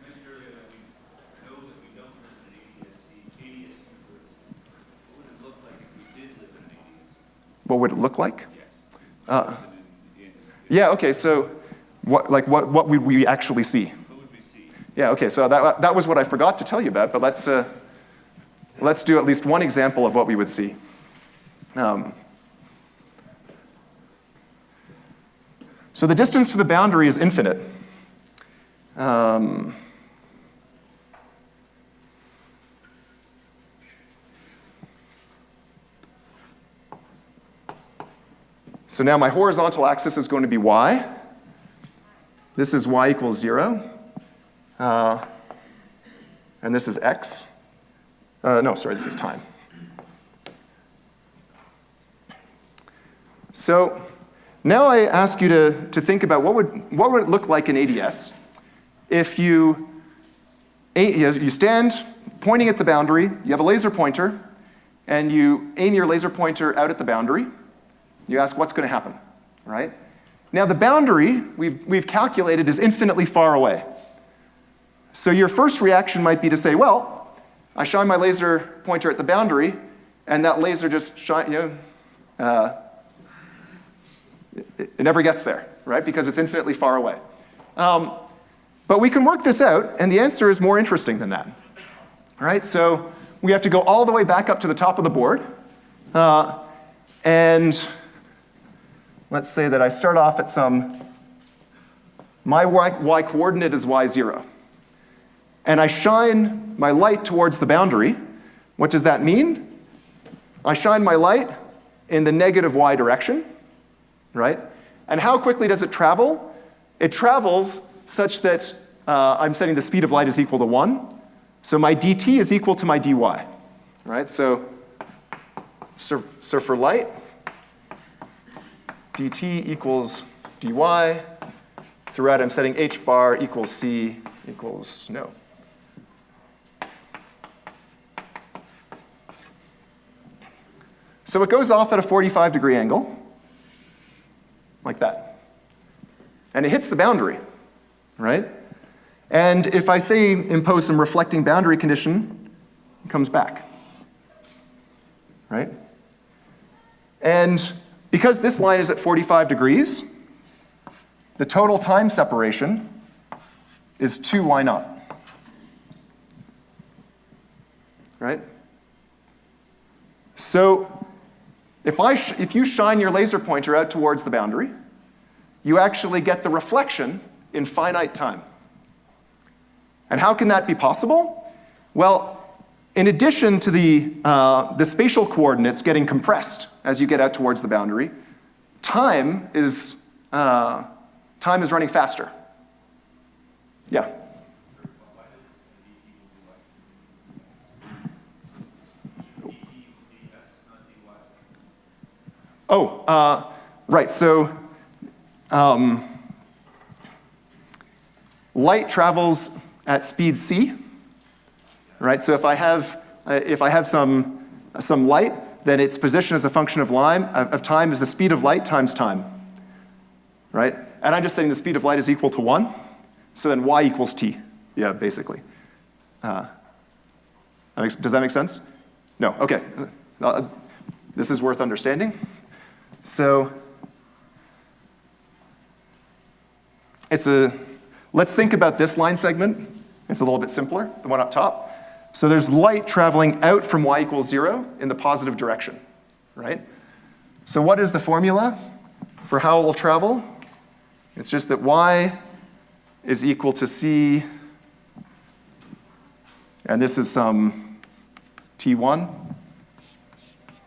mentioned earlier that we know that we don't live in an ADS universe. What would it look like if we did live in an ADS? What would it look like? Yes. Yeah, okay, so what would we actually see? What would we see? Yeah, okay, so that was what I forgot to tell you about, but let's do at least one example of what we would see. So the distance to the boundary is infinite. So now my horizontal axis is going to be y. This is y equals 0. And this is x. No, sorry, this is time. So now I ask you to think about what would it look like in ADS if you stand pointing at the boundary, you have a laser pointer, and you aim your laser pointer out at the boundary. You ask, what's going to happen, right? Now the boundary we've calculated is infinitely far away. So your first reaction might be to say, well, I shine my laser pointer at the boundary, and that laser just it never gets there, right? Because it's infinitely far away. But we can work this out, and the answer is more interesting than that. All right, so we have to go all the way back up to the top of the board, and let's say that I start off at my y coordinate is y0. And I shine my light towards the boundary. What does that mean? I shine my light in the negative y direction, right? And how quickly does it travel? It travels such that I'm setting the speed of light is equal to 1. So my dt is equal to my dy, right? So for light, dt equals dy. Throughout, I'm setting h bar equals c equals no. So it goes off at a 45-degree angle, like that. And it hits the boundary, right? And if I say impose some reflecting boundary condition, it comes back, right? And because this line is at 45 degrees, the total time separation is 2y0, right? So if you shine your laser pointer out towards the boundary, you actually get the reflection in finite time. And how can that be possible? Well, in addition to the spatial coordinates getting compressed as you get out towards the boundary, time is running faster. Yeah? Oh, right. So light travels at speed c, right? So if I have some light, then its position as a function of time is the speed of light times time, right? And I'm just saying the speed of light is equal to 1. So then y equals t, yeah, basically. Does that make sense? No, okay. This is worth understanding. So let's think about this line segment. It's a little bit simpler, the one up top. So there's light traveling out from y equals 0 in the positive direction, right? So what is the formula for how it will travel? It's just that y is equal to c, and this is some t1,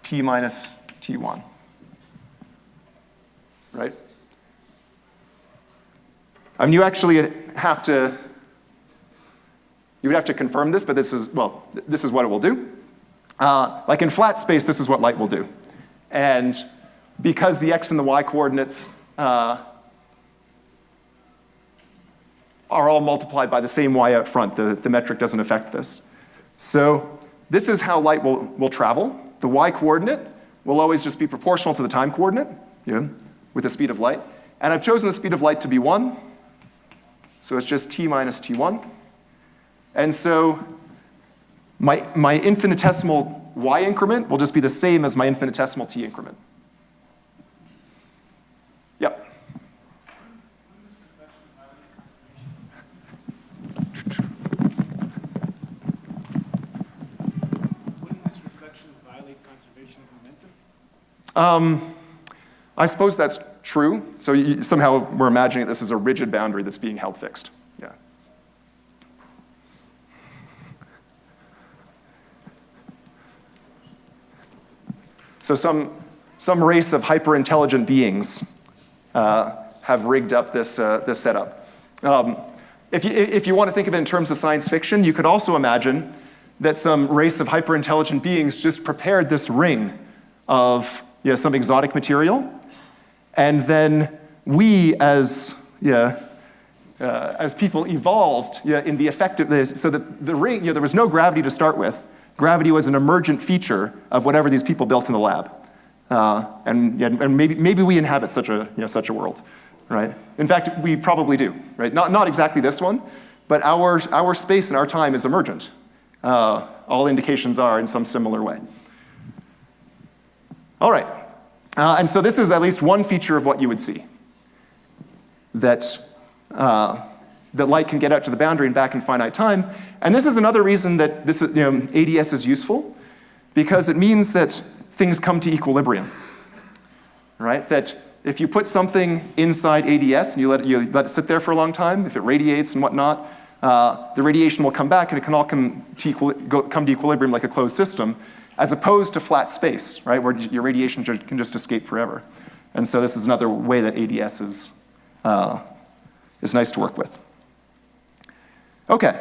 t minus t1, right? I mean, you actually have to, you would have to confirm this, but this is what it will do. Like in flat space, this is what light will do. And because the x and the y coordinates are all multiplied by the same y out front, the metric doesn't affect this. So this is how light will travel. The y coordinate will always just be proportional to the time coordinate, with the speed of light. And I've chosen the speed of light to be 1. So it's just t minus t1. And so my infinitesimal y increment will just be the same as my infinitesimal t increment. Yep. Wouldn't this reflection violate conservation of momentum? I suppose that's true. So somehow we're imagining this as a rigid boundary that's being held fixed. Yeah. So some race of hyper-intelligent beings have rigged up this setup. If you want to think of it in terms of science fiction, you could also imagine that some race of hyper-intelligent beings just prepared this ring of some exotic material, and then we as people evolved in the effectiveness, so that the ring, there was no gravity to start with. Gravity was an emergent feature of whatever these people built in the lab. And maybe we inhabit such a world, right? In fact, we probably do, right? Not exactly this one, but our space and our time is emergent. All indications are in some similar way. All right. And so this is at least one feature of what you would see, that light can get out to the boundary and back in finite time. And this is another reason that ADS is useful, because it means that things come to equilibrium, right? That if you put something inside ADS and you let it sit there for a long time, if it radiates and whatnot, the radiation will come back and it can all come to equilibrium like a closed system. as opposed to flat space, right, where your radiation can just escape forever. And so this is another way that ADS is nice to work with. Okay.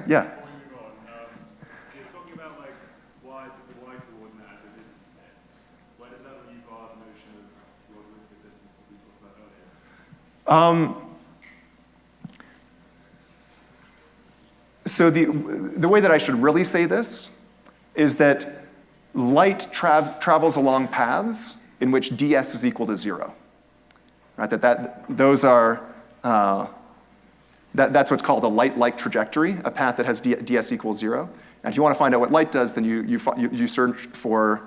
Yeah. Before we move on, so you're talking about like the y coordinate as a distance here. Where does that leave our notion of logarithmic distance that we talked about earlier? So the way that I should really say this is that light travels along paths in which ds is equal to 0. Right? Those are that's what's called a light-like trajectory, a path that has ds equals 0. And if you want to find out what light does, then you search for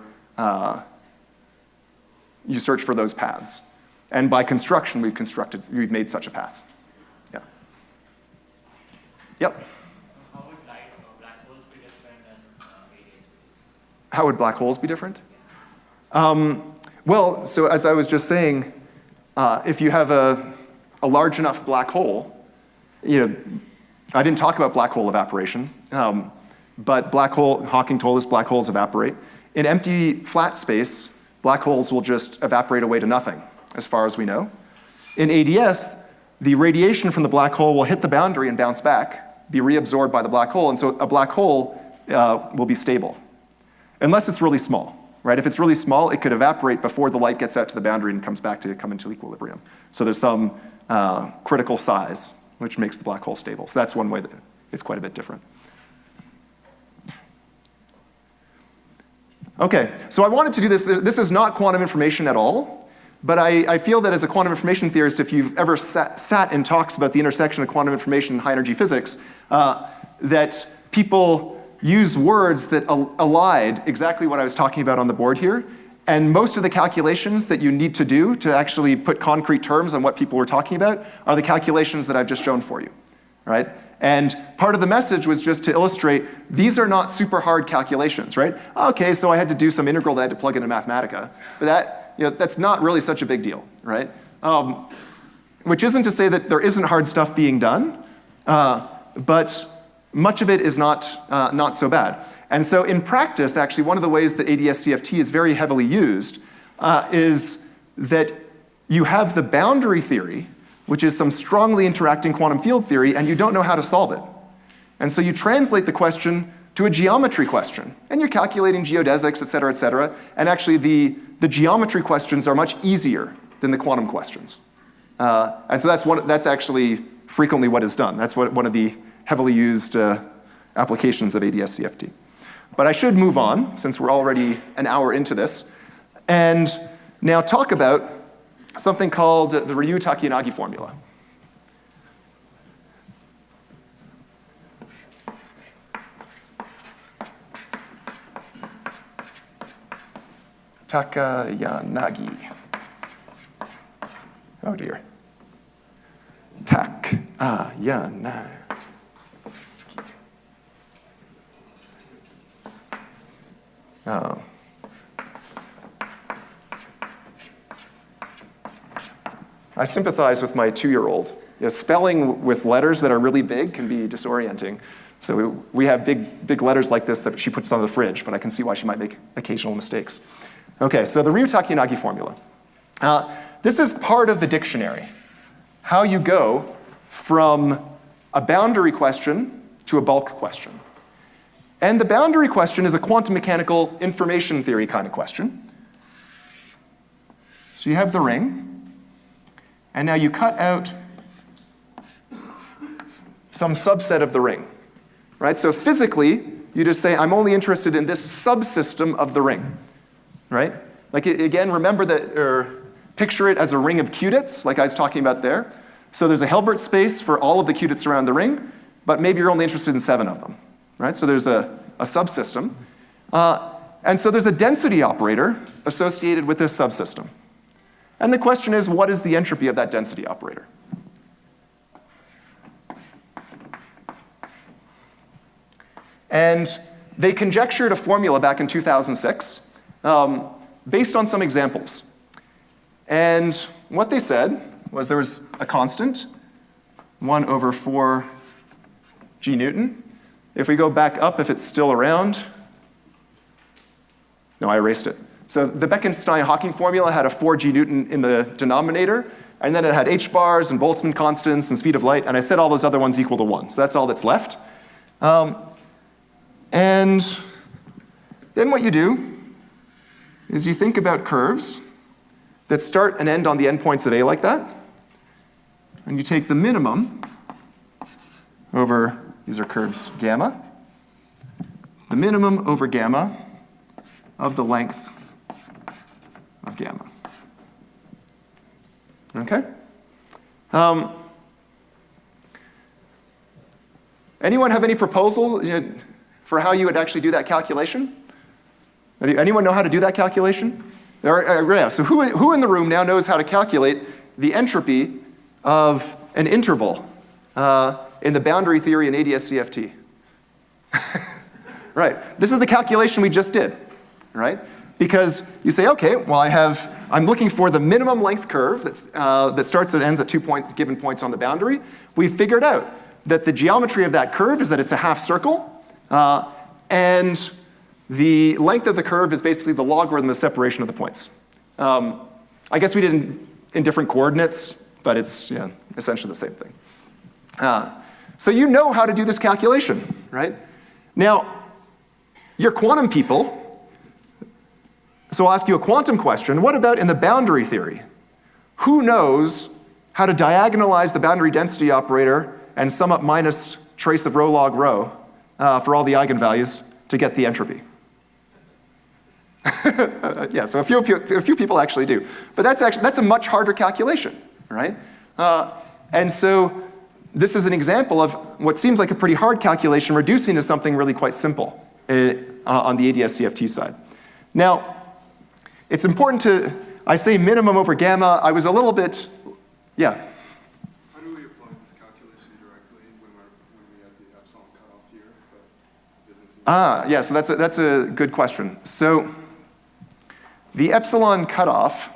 those paths. And by construction, we've made such a path. Yeah. Yep. How would black holes be different than ADS? How would black holes be different? Well, so as I was just saying, if you have a large enough black hole, I didn't talk about black hole evaporation, but Hawking told us black holes evaporate. In empty flat space, black holes will just evaporate away to nothing, as far as we know. In ADS, the radiation from the black hole will hit the boundary and bounce back, be reabsorbed by the black hole, and so a black hole will be stable, unless it's really small. Right? If it's really small, it could evaporate before the light gets out to the boundary and comes back to come into equilibrium. So there's some critical size, which makes the black hole stable. So that's one way that it's quite a bit different. Okay, so I wanted to do this. This is not quantum information at all, but I feel that as a quantum information theorist, if you've ever sat in talks about the intersection of quantum information and high energy physics, that people use words that elide exactly what I was talking about on the board here. And most of the calculations that you need to do to actually put concrete terms on what people were talking about are the calculations that I've just shown for you, right? And part of the message was just to illustrate, these are not super hard calculations, right? Okay, so I had to do some integral that I had to plug into Mathematica, but that's not really such a big deal, right? Which isn't to say that there isn't hard stuff being done, but much of it is not so bad. And so in practice, actually, one of the ways that ADS-CFT is very heavily used is that you have the boundary theory, which is some strongly interacting quantum field theory, and you don't know how to solve it. And so you translate the question to a geometry question, and you're calculating geodesics, et cetera, and actually the geometry questions are much easier than the quantum questions. And so that's actually frequently what is done. That's one of the heavily used applications of ADS-CFT. But I should move on, since we're already an hour into this, and now talk about something called the Ryu-Takiyanagi formula. Takayanagi. Oh dear. Takayanagi. Oh. I sympathize with my 2-year-old. Spelling with letters that are really big can be disorienting. So we have big letters like this that she puts on the fridge, but I can see why she might make occasional mistakes. Okay, so the Ryu-Takiyanagi formula. This is part of the dictionary. How you go from a boundary question to a bulk question. And the boundary question is a quantum mechanical information theory kind of question. So you have the ring, and now you cut out some subset of the ring, right? So physically, you just say, I'm only interested in this subsystem of the ring, right? Like again, remember that, or picture it as a ring of qubits, like I was talking about there. So there's a Hilbert space for all of the qubits around the ring, but maybe you're only interested in 7 of them, right? So there's a subsystem. And so there's a density operator associated with this subsystem. And the question is, what is the entropy of that density operator? And they conjectured a formula back in 2006 based on some examples. And what they said was there was a constant, 1 over 4 g Newton. If we go back up, if it's still around, No, I erased it. So the Bekenstein-Hawking formula had a 4g Newton in the denominator, and then it had h bars and Boltzmann constants and speed of light, and I set all those other ones equal to 1. So that's all that's left. And then what you do is you think about curves that start and end on the endpoints of A like that, and you take the minimum over, these are curves gamma, the minimum over gamma of the length of gamma. Okay? Anyone have any proposal for how you would actually do that calculation? Anyone know how to do that calculation? Yeah, so who in the room now knows how to calculate the entropy of an interval in the boundary theory in ADS-CFT? Right, this is the calculation we just did, right? Because you say, okay, well I'm looking for the minimum length curve that starts and ends at 2 given points on the boundary. We've figured out that the geometry of that curve is that it's a half circle, and the length of the curve is basically the logarithm of the separation of the points. I guess we did in different coordinates, but it's essentially the same thing. So you know how to do this calculation, right? Now, you're quantum people, so I'll ask you a quantum question. What about in the boundary theory? Who knows how to diagonalize the boundary density operator and sum up minus trace of rho log rho for all the eigenvalues to get the entropy? Yeah, so a few people actually do. But that's a much harder calculation, right? And so this is an example of what seems like a pretty hard calculation reducing to something really quite simple on the ADS-CFT side. Now, it's important I say minimum over gamma. I was a little bit, yeah. How do we apply this calculation directly when we have the epsilon cutoff here? But it doesn't seem Yeah, so that's a good question. So the epsilon cutoff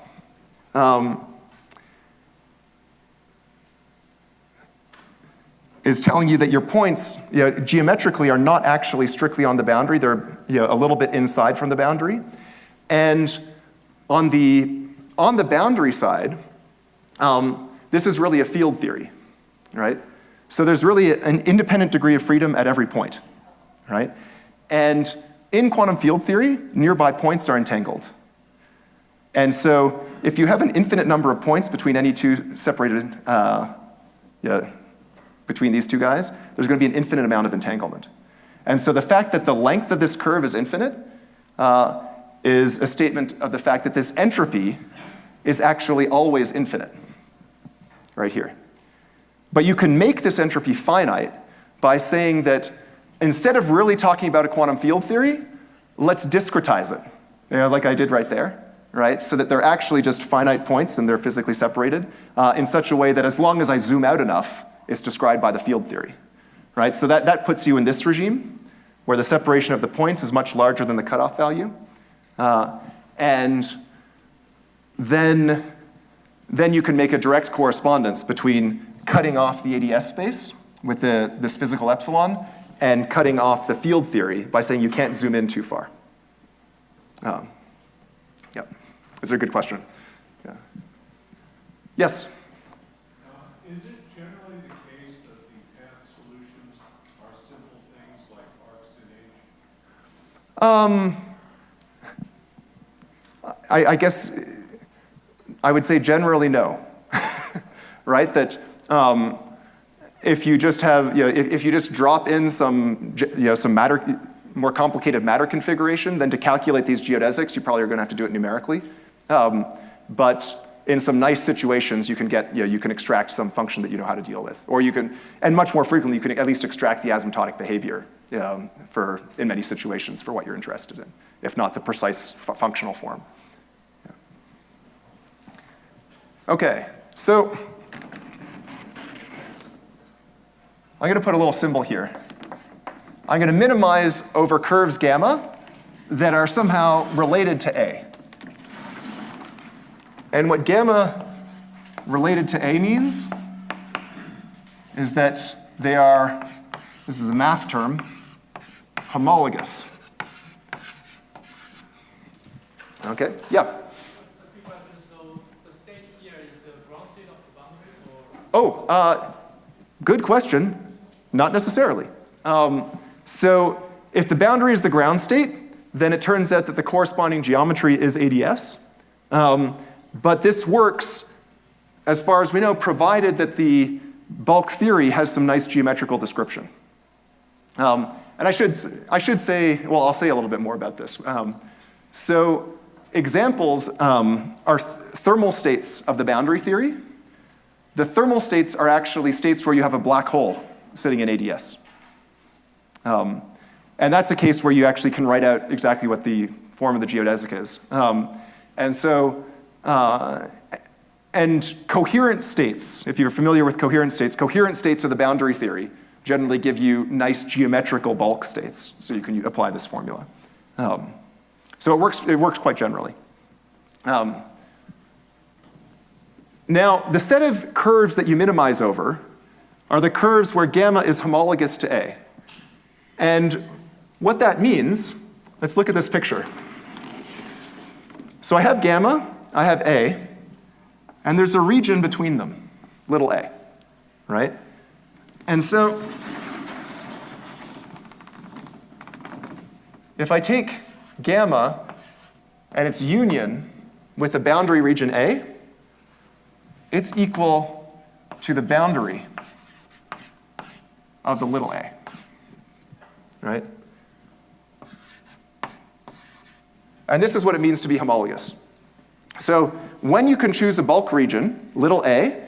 is telling you that your points geometrically are not actually strictly on the boundary. They're a little bit inside from the boundary. And on the boundary side, this is really a field theory, right? So there's really an independent degree of freedom at every point, right? And in quantum field theory, nearby points are entangled. And so if you have an infinite number of points between any two separated, between these two guys, there's going to be an infinite amount of entanglement. And so the fact that the length of this curve is infinite is a statement of the fact that this entropy is actually always infinite, right here. But you can make this entropy finite by saying that instead of really talking about a quantum field theory, let's discretize it, like I did right there, right? So that they're actually just finite points and they're physically separated in such a way that as long as I zoom out enough, it's described by the field theory, right? So that puts you in this regime where the separation of the points is much larger than the cutoff value. And then you can make a direct correspondence between cutting off the ADS space with this physical epsilon and cutting off the field theory by saying you can't zoom in too far. Yeah, is there a good question? Yeah. Yes? Is it generally the case that the path solutions are simple things like arcs in H? I guess I would say generally no, right? That if you just have, if you just drop in some matter, more complicated matter configuration, then to calculate these geodesics, you probably are going to have to do it numerically. But in some nice situations, you can get, you can extract some function that you know how to deal with, or you can, and much more frequently, you can at least extract the asymptotic behavior in many situations for what you're interested in, if not the precise functional form. Okay, so I'm going to put a little symbol here. I'm going to minimize over curves gamma that are somehow related to A. And what gamma related to A means is that they are, this is a math term, homologous. Okay, yeah. A quick question, so the state here is the ground state of the boundary, or? Oh, good question. Not necessarily. So if the boundary is the ground state, then it turns out that the corresponding geometry is ADS. But this works, as far as we know, provided that the bulk theory has some nice geometrical description. And I should say, well, I'll say a little bit more about this. So examples are thermal states of the boundary theory. The thermal states are actually states where you have a black hole sitting in ADS. And that's a case where you actually can write out exactly what the form of the geodesic is. And coherent states, if you're familiar with coherent states of the boundary theory generally give you nice geometrical bulk states, so you can apply this formula. So it works quite generally. Now, the set of curves that you minimize over are the curves where gamma is homologous to A. And what that means, let's look at this picture. So I have gamma, I have A, and there's a region between them, little a, right? And so if I take gamma and its union with the boundary region A, it's equal to the boundary of the little a, right? And this is what it means to be homologous. So when you can choose a bulk region, little a,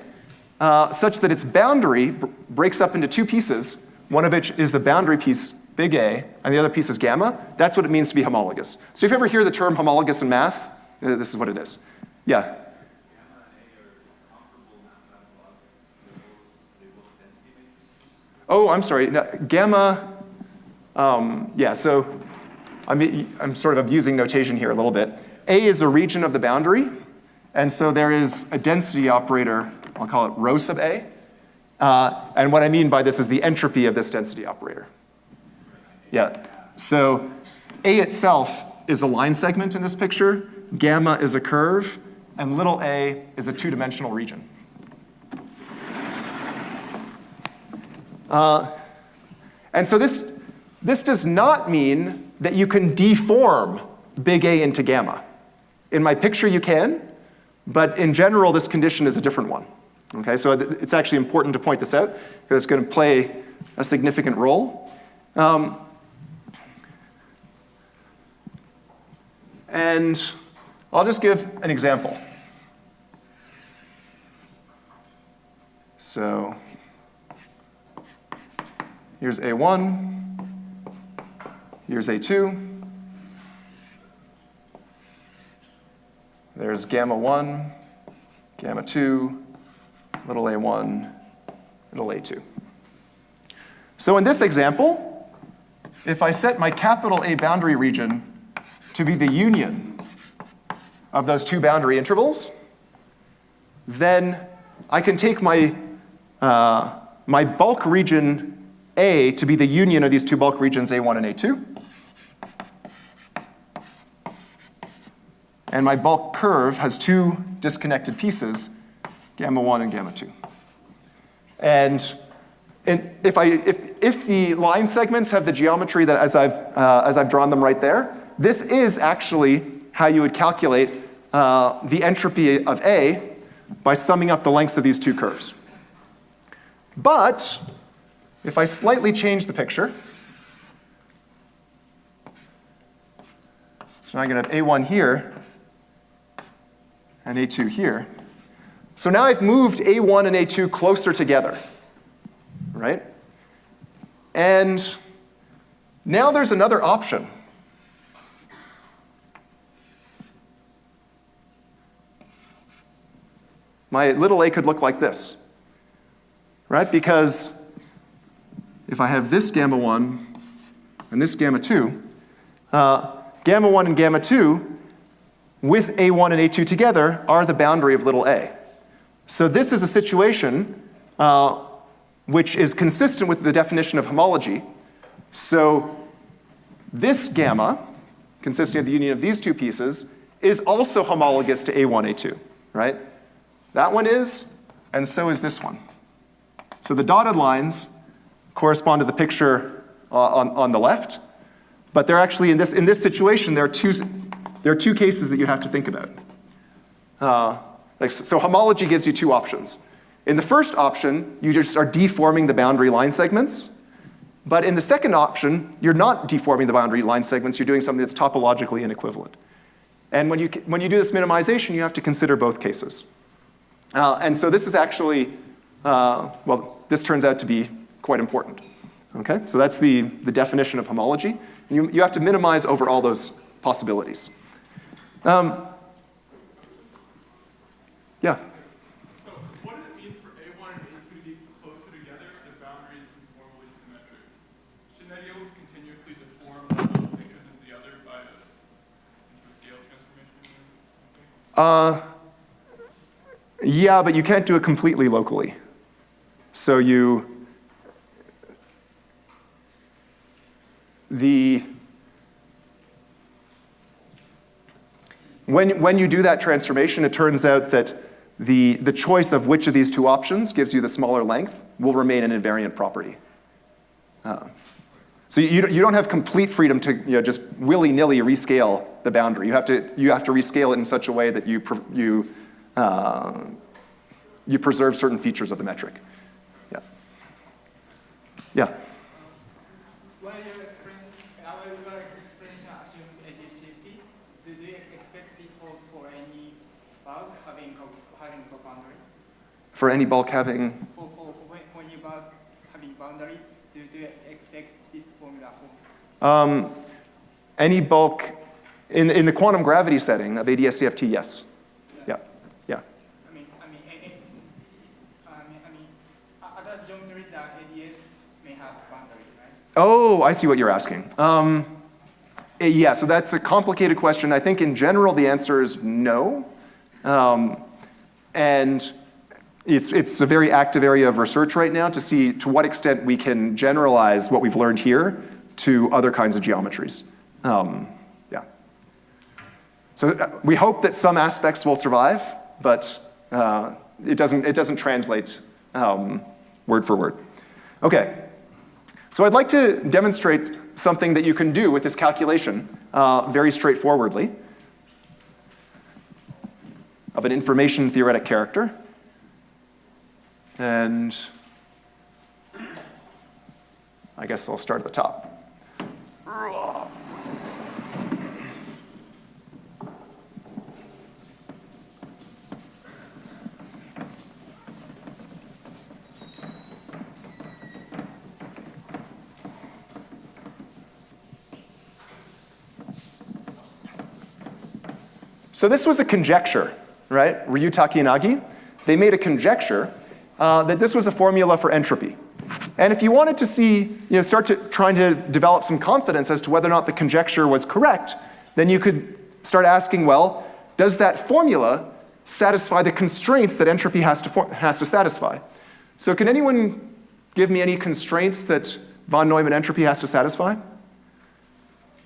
such that its boundary breaks up into two pieces, one of which is the boundary piece, big A, and the other piece is gamma, that's what it means to be homologous. So if you ever hear the term homologous in math, this is what it is. Yeah? Oh, I'm sorry. No, gamma, yeah, so I'm sort of abusing notation here a little bit. A is a region of the boundary, and so there is a density operator, I'll call it rho sub A. And what I mean by this is the entropy of this density operator. Yeah, so A itself is a line segment in this picture, gamma is a curve, and little a is a two-dimensional region. And so this does not mean that you can deform big A into gamma. In my picture you can, but in general this condition is a different one. Okay, so it's actually important to point this out because it's going to play a significant role. And I'll just give an example. So here's A1, here's A2. There's gamma 1, gamma 2, little a1, little a2. So in this example, if I set my capital A boundary region to be the union of those two boundary intervals, then I can take my bulk region A to be the union of these two bulk regions A1 and A2. And my bulk curve has two disconnected pieces, gamma 1 and gamma 2. And if the line segments have the geometry that as I've drawn them right there, this is actually how you would calculate the entropy of A by summing up the lengths of these two curves. But if I slightly change the picture, so now I'm going to have A1 here and A2 here. So now I've moved A1 and A2 closer together, right? And now there's another option. My little a could look like this, right? Because if I have this gamma 1 and this gamma 2, gamma 1 and gamma 2 with A1 and A2 together are the boundary of little a. So this is a situation which is consistent with the definition of homology. So this gamma, consisting of the union of these two pieces, is also homologous to A1, A2, right? That one is, and so is this one. So the dotted lines correspond to the picture on the left, but they're actually, in this situation, there are two cases that you have to think about. So homology gives you two options. In the first option, you just are deforming the boundary line segments. But in the second option, you're not deforming the boundary line segments. You're doing something that's topologically inequivalent. And when you do this minimization, you have to consider both cases. And so this is actually, well, this turns out to be quite important. Okay? So that's the definition of homology. You have to minimize over all those possibilities. Yeah? So what does it mean for A1 and A2 to be closer together if the boundary is conformally symmetric? Shouldn't I be able to continuously deform one of those pictures into the other by a scale transformation? Yeah, but you can't do it completely locally. So when you do that transformation, it turns out that the choice of which of these two options gives you the smaller length will remain an invariant property. So you don't have complete freedom to just willy-nilly rescale the boundary. You have to rescale it in such a way that you preserve certain features of the metric. Yeah. Yeah. When your explanation assumes edge safety, do you expect this holds for any bulk having co-boundary? For any bulk having? When you bulk having boundary, do you expect this formula holds? Any bulk in the quantum gravity setting of ADS-CFT, yes. Yeah. Yeah. Other geometry than ADS may have boundary, right? Oh, I see what you're asking. Yeah, so that's a complicated question. I think in general the answer is no. And it's a very active area of research right now to see to what extent we can generalize what we've learned here to other kinds of geometries. Yeah. So we hope that some aspects will survive, but it doesn't translate word for word. Okay. So I'd like to demonstrate something that you can do with this calculation very straightforwardly of an information theoretic character. And I guess I'll start at the top. So this was a conjecture, right? Ryutaki and Agi, they made a conjecture that this was a formula for entropy. And if you wanted to see, trying to develop some confidence as to whether or not the conjecture was correct, then you could start asking, well, does that formula satisfy the constraints that entropy has to satisfy? So can anyone give me any constraints that von Neumann entropy has to satisfy?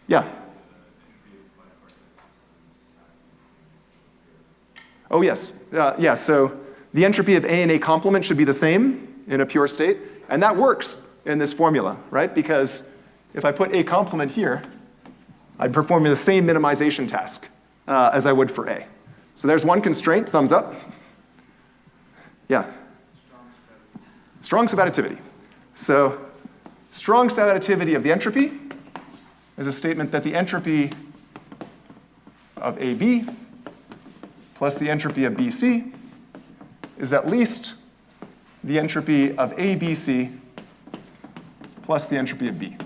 Yeah. Oh, yes. Yeah, so the entropy of A and A complement should be the same in a pure state. And that works in this formula, right? Because if I put A complement here, I'd perform the same minimization task as I would for A. So there's one constraint, thumbs up. Yeah. Strong subadditivity. So strong subadditivity of the entropy is a statement that the entropy of AB plus the entropy of BC is at least the entropy of ABC plus the entropy of B.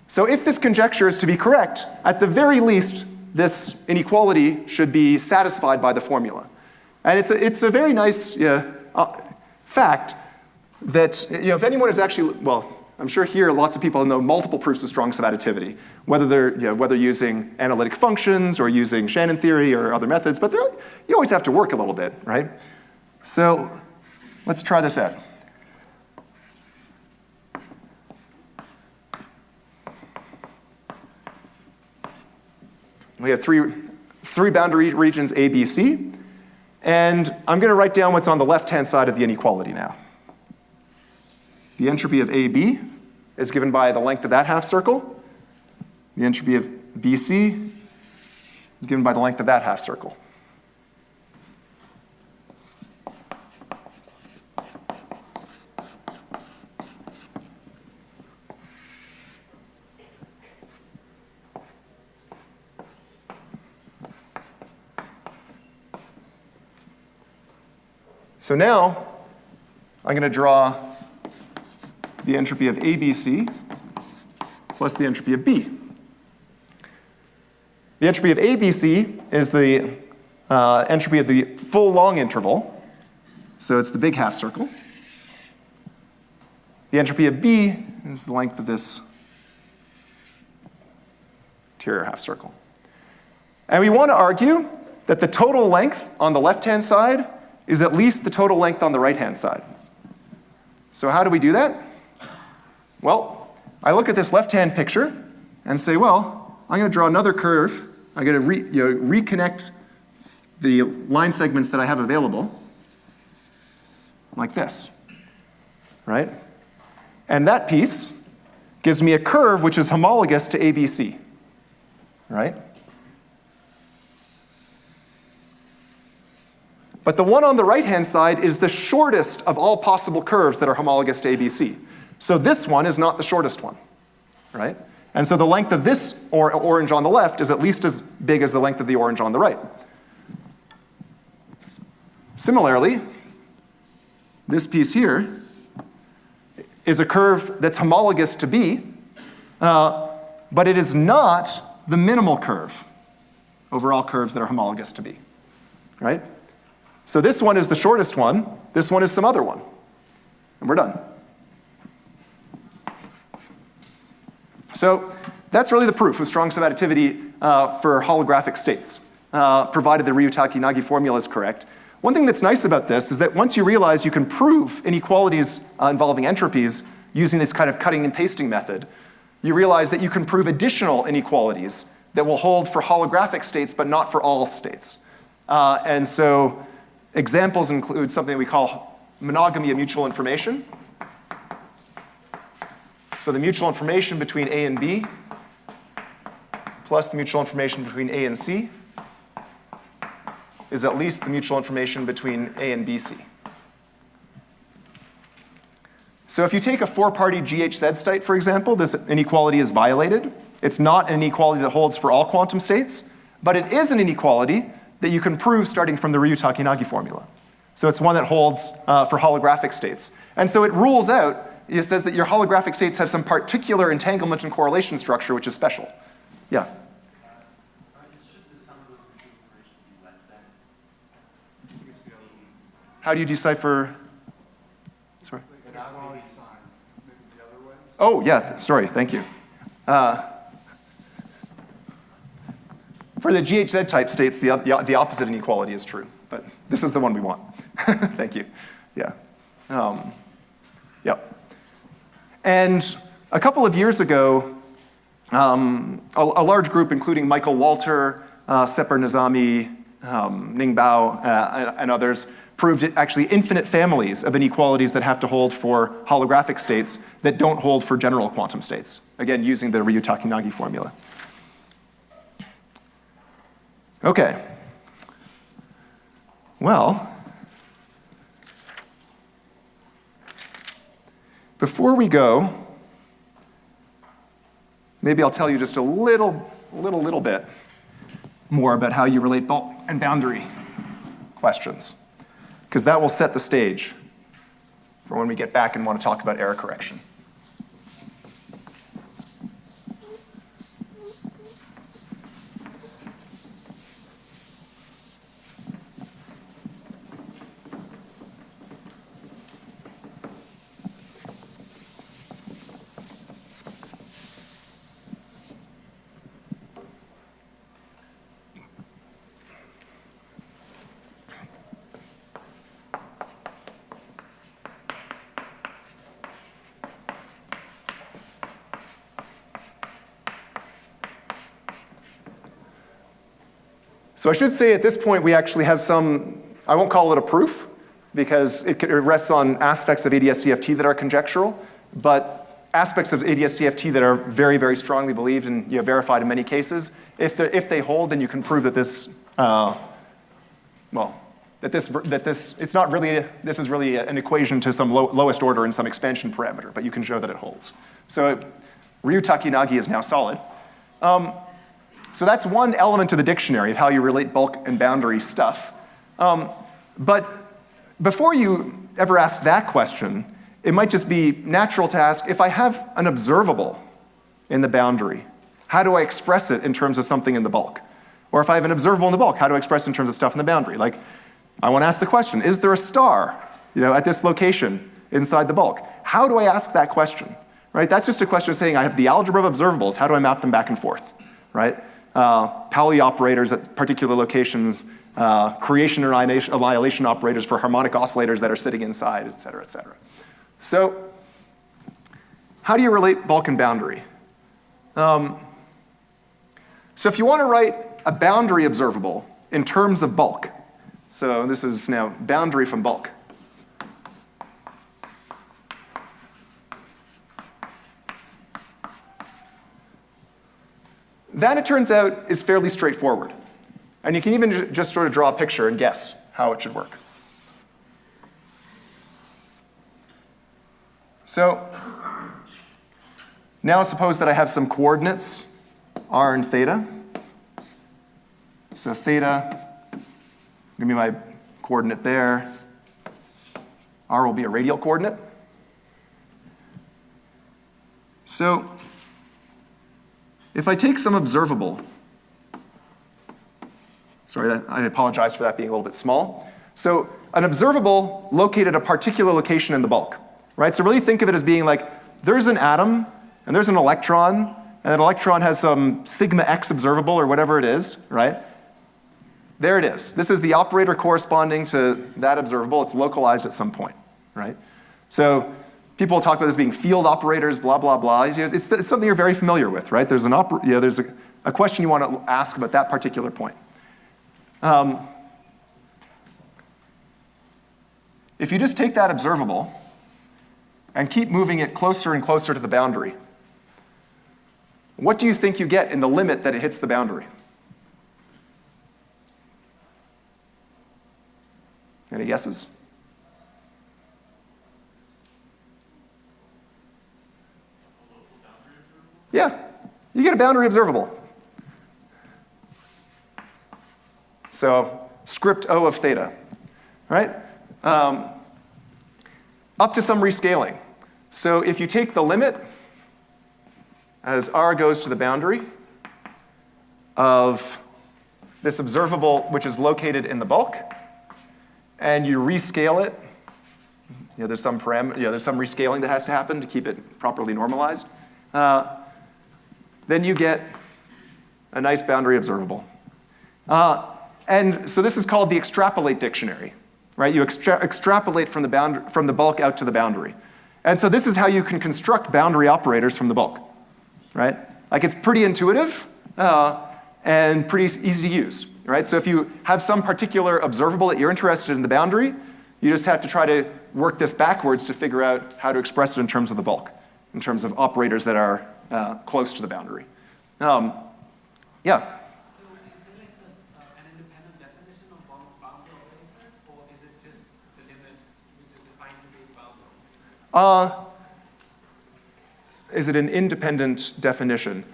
So if this conjecture is to be correct, at the very least, this inequality should be satisfied by the formula. And it's a very nice fact that, if anyone is actually, well, I'm sure here lots of people know multiple proofs of strong subadditivity, whether using analytic functions or using Shannon theory or other methods, but you always have to work a little bit, right? So let's try this out. We have three boundary regions, A, B, C. And I'm going to write down what's on the left-hand side of the inequality now. The entropy of AB is given by the length of that half circle. The entropy of BC is given by the length of that half circle. So now I'm going to draw the entropy of ABC plus the entropy of B. The entropy of ABC is the entropy of the full long interval, so it's the big half circle. The entropy of B is the length of this interior half circle. And we want to argue that the total length on the left-hand side is at least the total length on the right-hand side. So how do we do that? Well, I look at this left-hand picture and say, well, I'm going to draw another curve. I'm going to reconnect the line segments that I have available like this, right? And that piece gives me a curve which is homologous to ABC, right? But the one on the right-hand side is the shortest of all possible curves that are homologous to ABC. So this one is not the shortest one, right? And so the length of this orange on the left is at least as big as the length of the orange on the right. Similarly, this piece here is a curve that's homologous to B, but it is not the minimal curve over all curves that are homologous to B, right? So this one is the shortest one, this one is some other one, and we're done. So that's really the proof of strong subadditivity for holographic states, provided the Ryutaki-Nagy formula is correct. One thing that's nice about this is that once you realize you can prove inequalities involving entropies using this kind of cutting and pasting method, you realize that you can prove additional inequalities that will hold for holographic states but not for all states. And so examples include something we call monogamy of mutual information. So the mutual information between A and B plus the mutual information between A and C is at least the mutual information between A and BC. So if you take a four-party GHZ state, for example, this inequality is violated. It's not an inequality that holds for all quantum states, but it is an inequality that you can prove starting from the Ryutaki-Nagy formula. So it's one that holds for holographic states. And so it rules out, it says that your holographic states have some particular entanglement and correlation structure which is special. Yeah? Should the sum of those mutual informations be less than? How do you decipher? Sorry? The equality sign, maybe the other way? Oh, yeah, sorry, thank you. For the GHZ type states, the opposite inequality is true, but this is the one we want. Thank you. Yeah. Yep. And a couple of years ago, a large group, including Michael Walter, Separ Nizami, Ning Bao, and others, proved actually infinite families of inequalities that have to hold for holographic states that don't hold for general quantum states, again, using the Ryutaki-Nagy formula. Okay. Well, before we go, maybe I'll tell you just a little bit more about how you relate bulk and boundary questions, because that will set the stage for when we get back and want to talk about error correction. So I should say at this point we actually have some, I won't call it a proof, because it rests on aspects of ADS-CFT that are conjectural, but aspects of ADS-CFT that are very, very strongly believed and verified in many cases. If they hold, then you can prove that this, it's not really, this is really an equation to some lowest order in some expansion parameter, but you can show that it holds. So Ryu Takinagi is now solid. So that's one element of the dictionary of how you relate bulk and boundary stuff. But before you ever ask that question, it might just be natural to ask, if I have an observable in the boundary, how do I express it in terms of something in the bulk? Or if I have an observable in the bulk, how do I express it in terms of stuff in the boundary? Like, I want to ask the question, is there a star at this location inside the bulk? How do I ask that question? Right? That's just a question of saying I have the algebra of observables, how do I map them back and forth? Right? Pauli operators at particular locations, creation or annihilation operators for harmonic oscillators that are sitting inside, et cetera, et cetera. So how do you relate bulk and boundary? So if you want to write a boundary observable in terms of bulk, so this is now boundary from bulk. That, it turns out, is fairly straightforward. And you can even just sort of draw a picture and guess how it should work. So now suppose that I have some coordinates, r and theta. So theta, give me my coordinate there. R will be a radial coordinate. So if I take some observable, sorry, I apologize for that being a little bit small. So an observable located at a particular location in the bulk, right? So really think of it as being like, there's an atom, and there's an electron, and that electron has some sigma x observable, or whatever it is, right? There it is. This is the operator corresponding to that observable. It's localized at some point, right? So people talk about this being field operators, blah, blah, blah. It's something you're very familiar with, right? There's there's a question you want to ask about that particular point. If you just take that observable and keep moving it closer and closer to the boundary, what do you think you get in the limit that it hits the boundary? Any guesses? Yeah, you get a boundary observable. So script O of theta, right? Up to some rescaling. So if you take the limit as r goes to the boundary of this observable which is located in the bulk, and you rescale it, there's some there's some rescaling that has to happen to keep it properly normalized. Then you get a nice boundary observable. And so this is called the extrapolate dictionary, right? You extrapolate from the bulk out to the boundary. And so this is how you can construct boundary operators from the bulk, right? Like, it's pretty intuitive and pretty easy to use, right? So if you have some particular observable that you're interested in the boundary, you just have to try to work this backwards to figure out how to express it in terms of the bulk, in terms of operators that are close to the boundary. Yeah? So is there like an independent definition of boundary operators, or is it just the limit which is defined to be boundary? Is it an independent definition?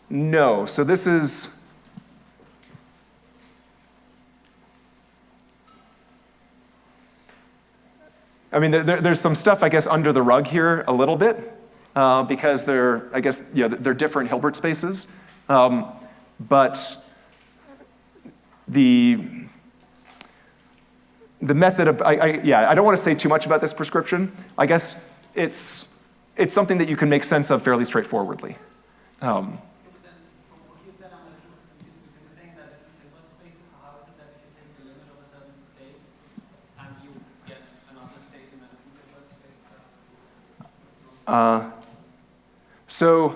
No. So this is, I mean, there's some stuff, I guess, under the rug here a little bit, because they're, I guess, they're different Hilbert spaces. But the method of, I don't want to say too much about this prescription. I guess it's something that you can make sense of fairly straightforwardly. But then from what you said, I'm a little confused, because you're saying that in Hilbert spaces, how is it that if you take the limit of a certain state and you get another state in a Hilbert space, that's not... So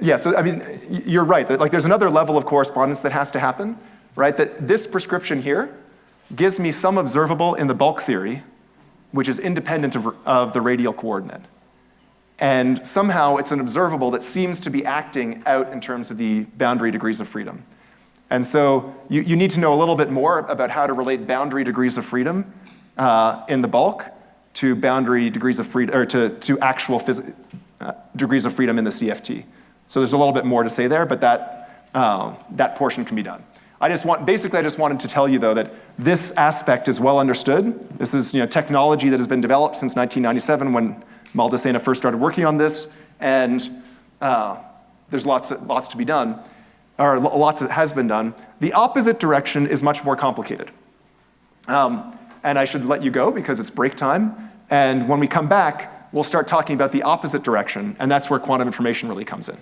yeah, so I mean, you're right. That, like, there's another level of correspondence that has to happen, right? That this prescription here gives me some observable in the bulk theory, which is independent of the radial coordinate. And somehow it's an observable that seems to be acting out in terms of the boundary degrees of freedom. And so you need to know a little bit more about how to relate boundary degrees of freedom in the bulk to boundary degrees of freedom, or to actual degrees of freedom in the CFT. So there's a little bit more to say there, but that portion can be done. Basically, I just wanted to tell you, though, that this aspect is well understood. This is technology that has been developed since 1997 when Maldacena first started working on this, and there's lots to be done, or lots that has been done. The opposite direction is much more complicated. And I should let you go because it's break time, and when we come back, we'll start talking about the opposite direction, and that's where quantum information really comes in.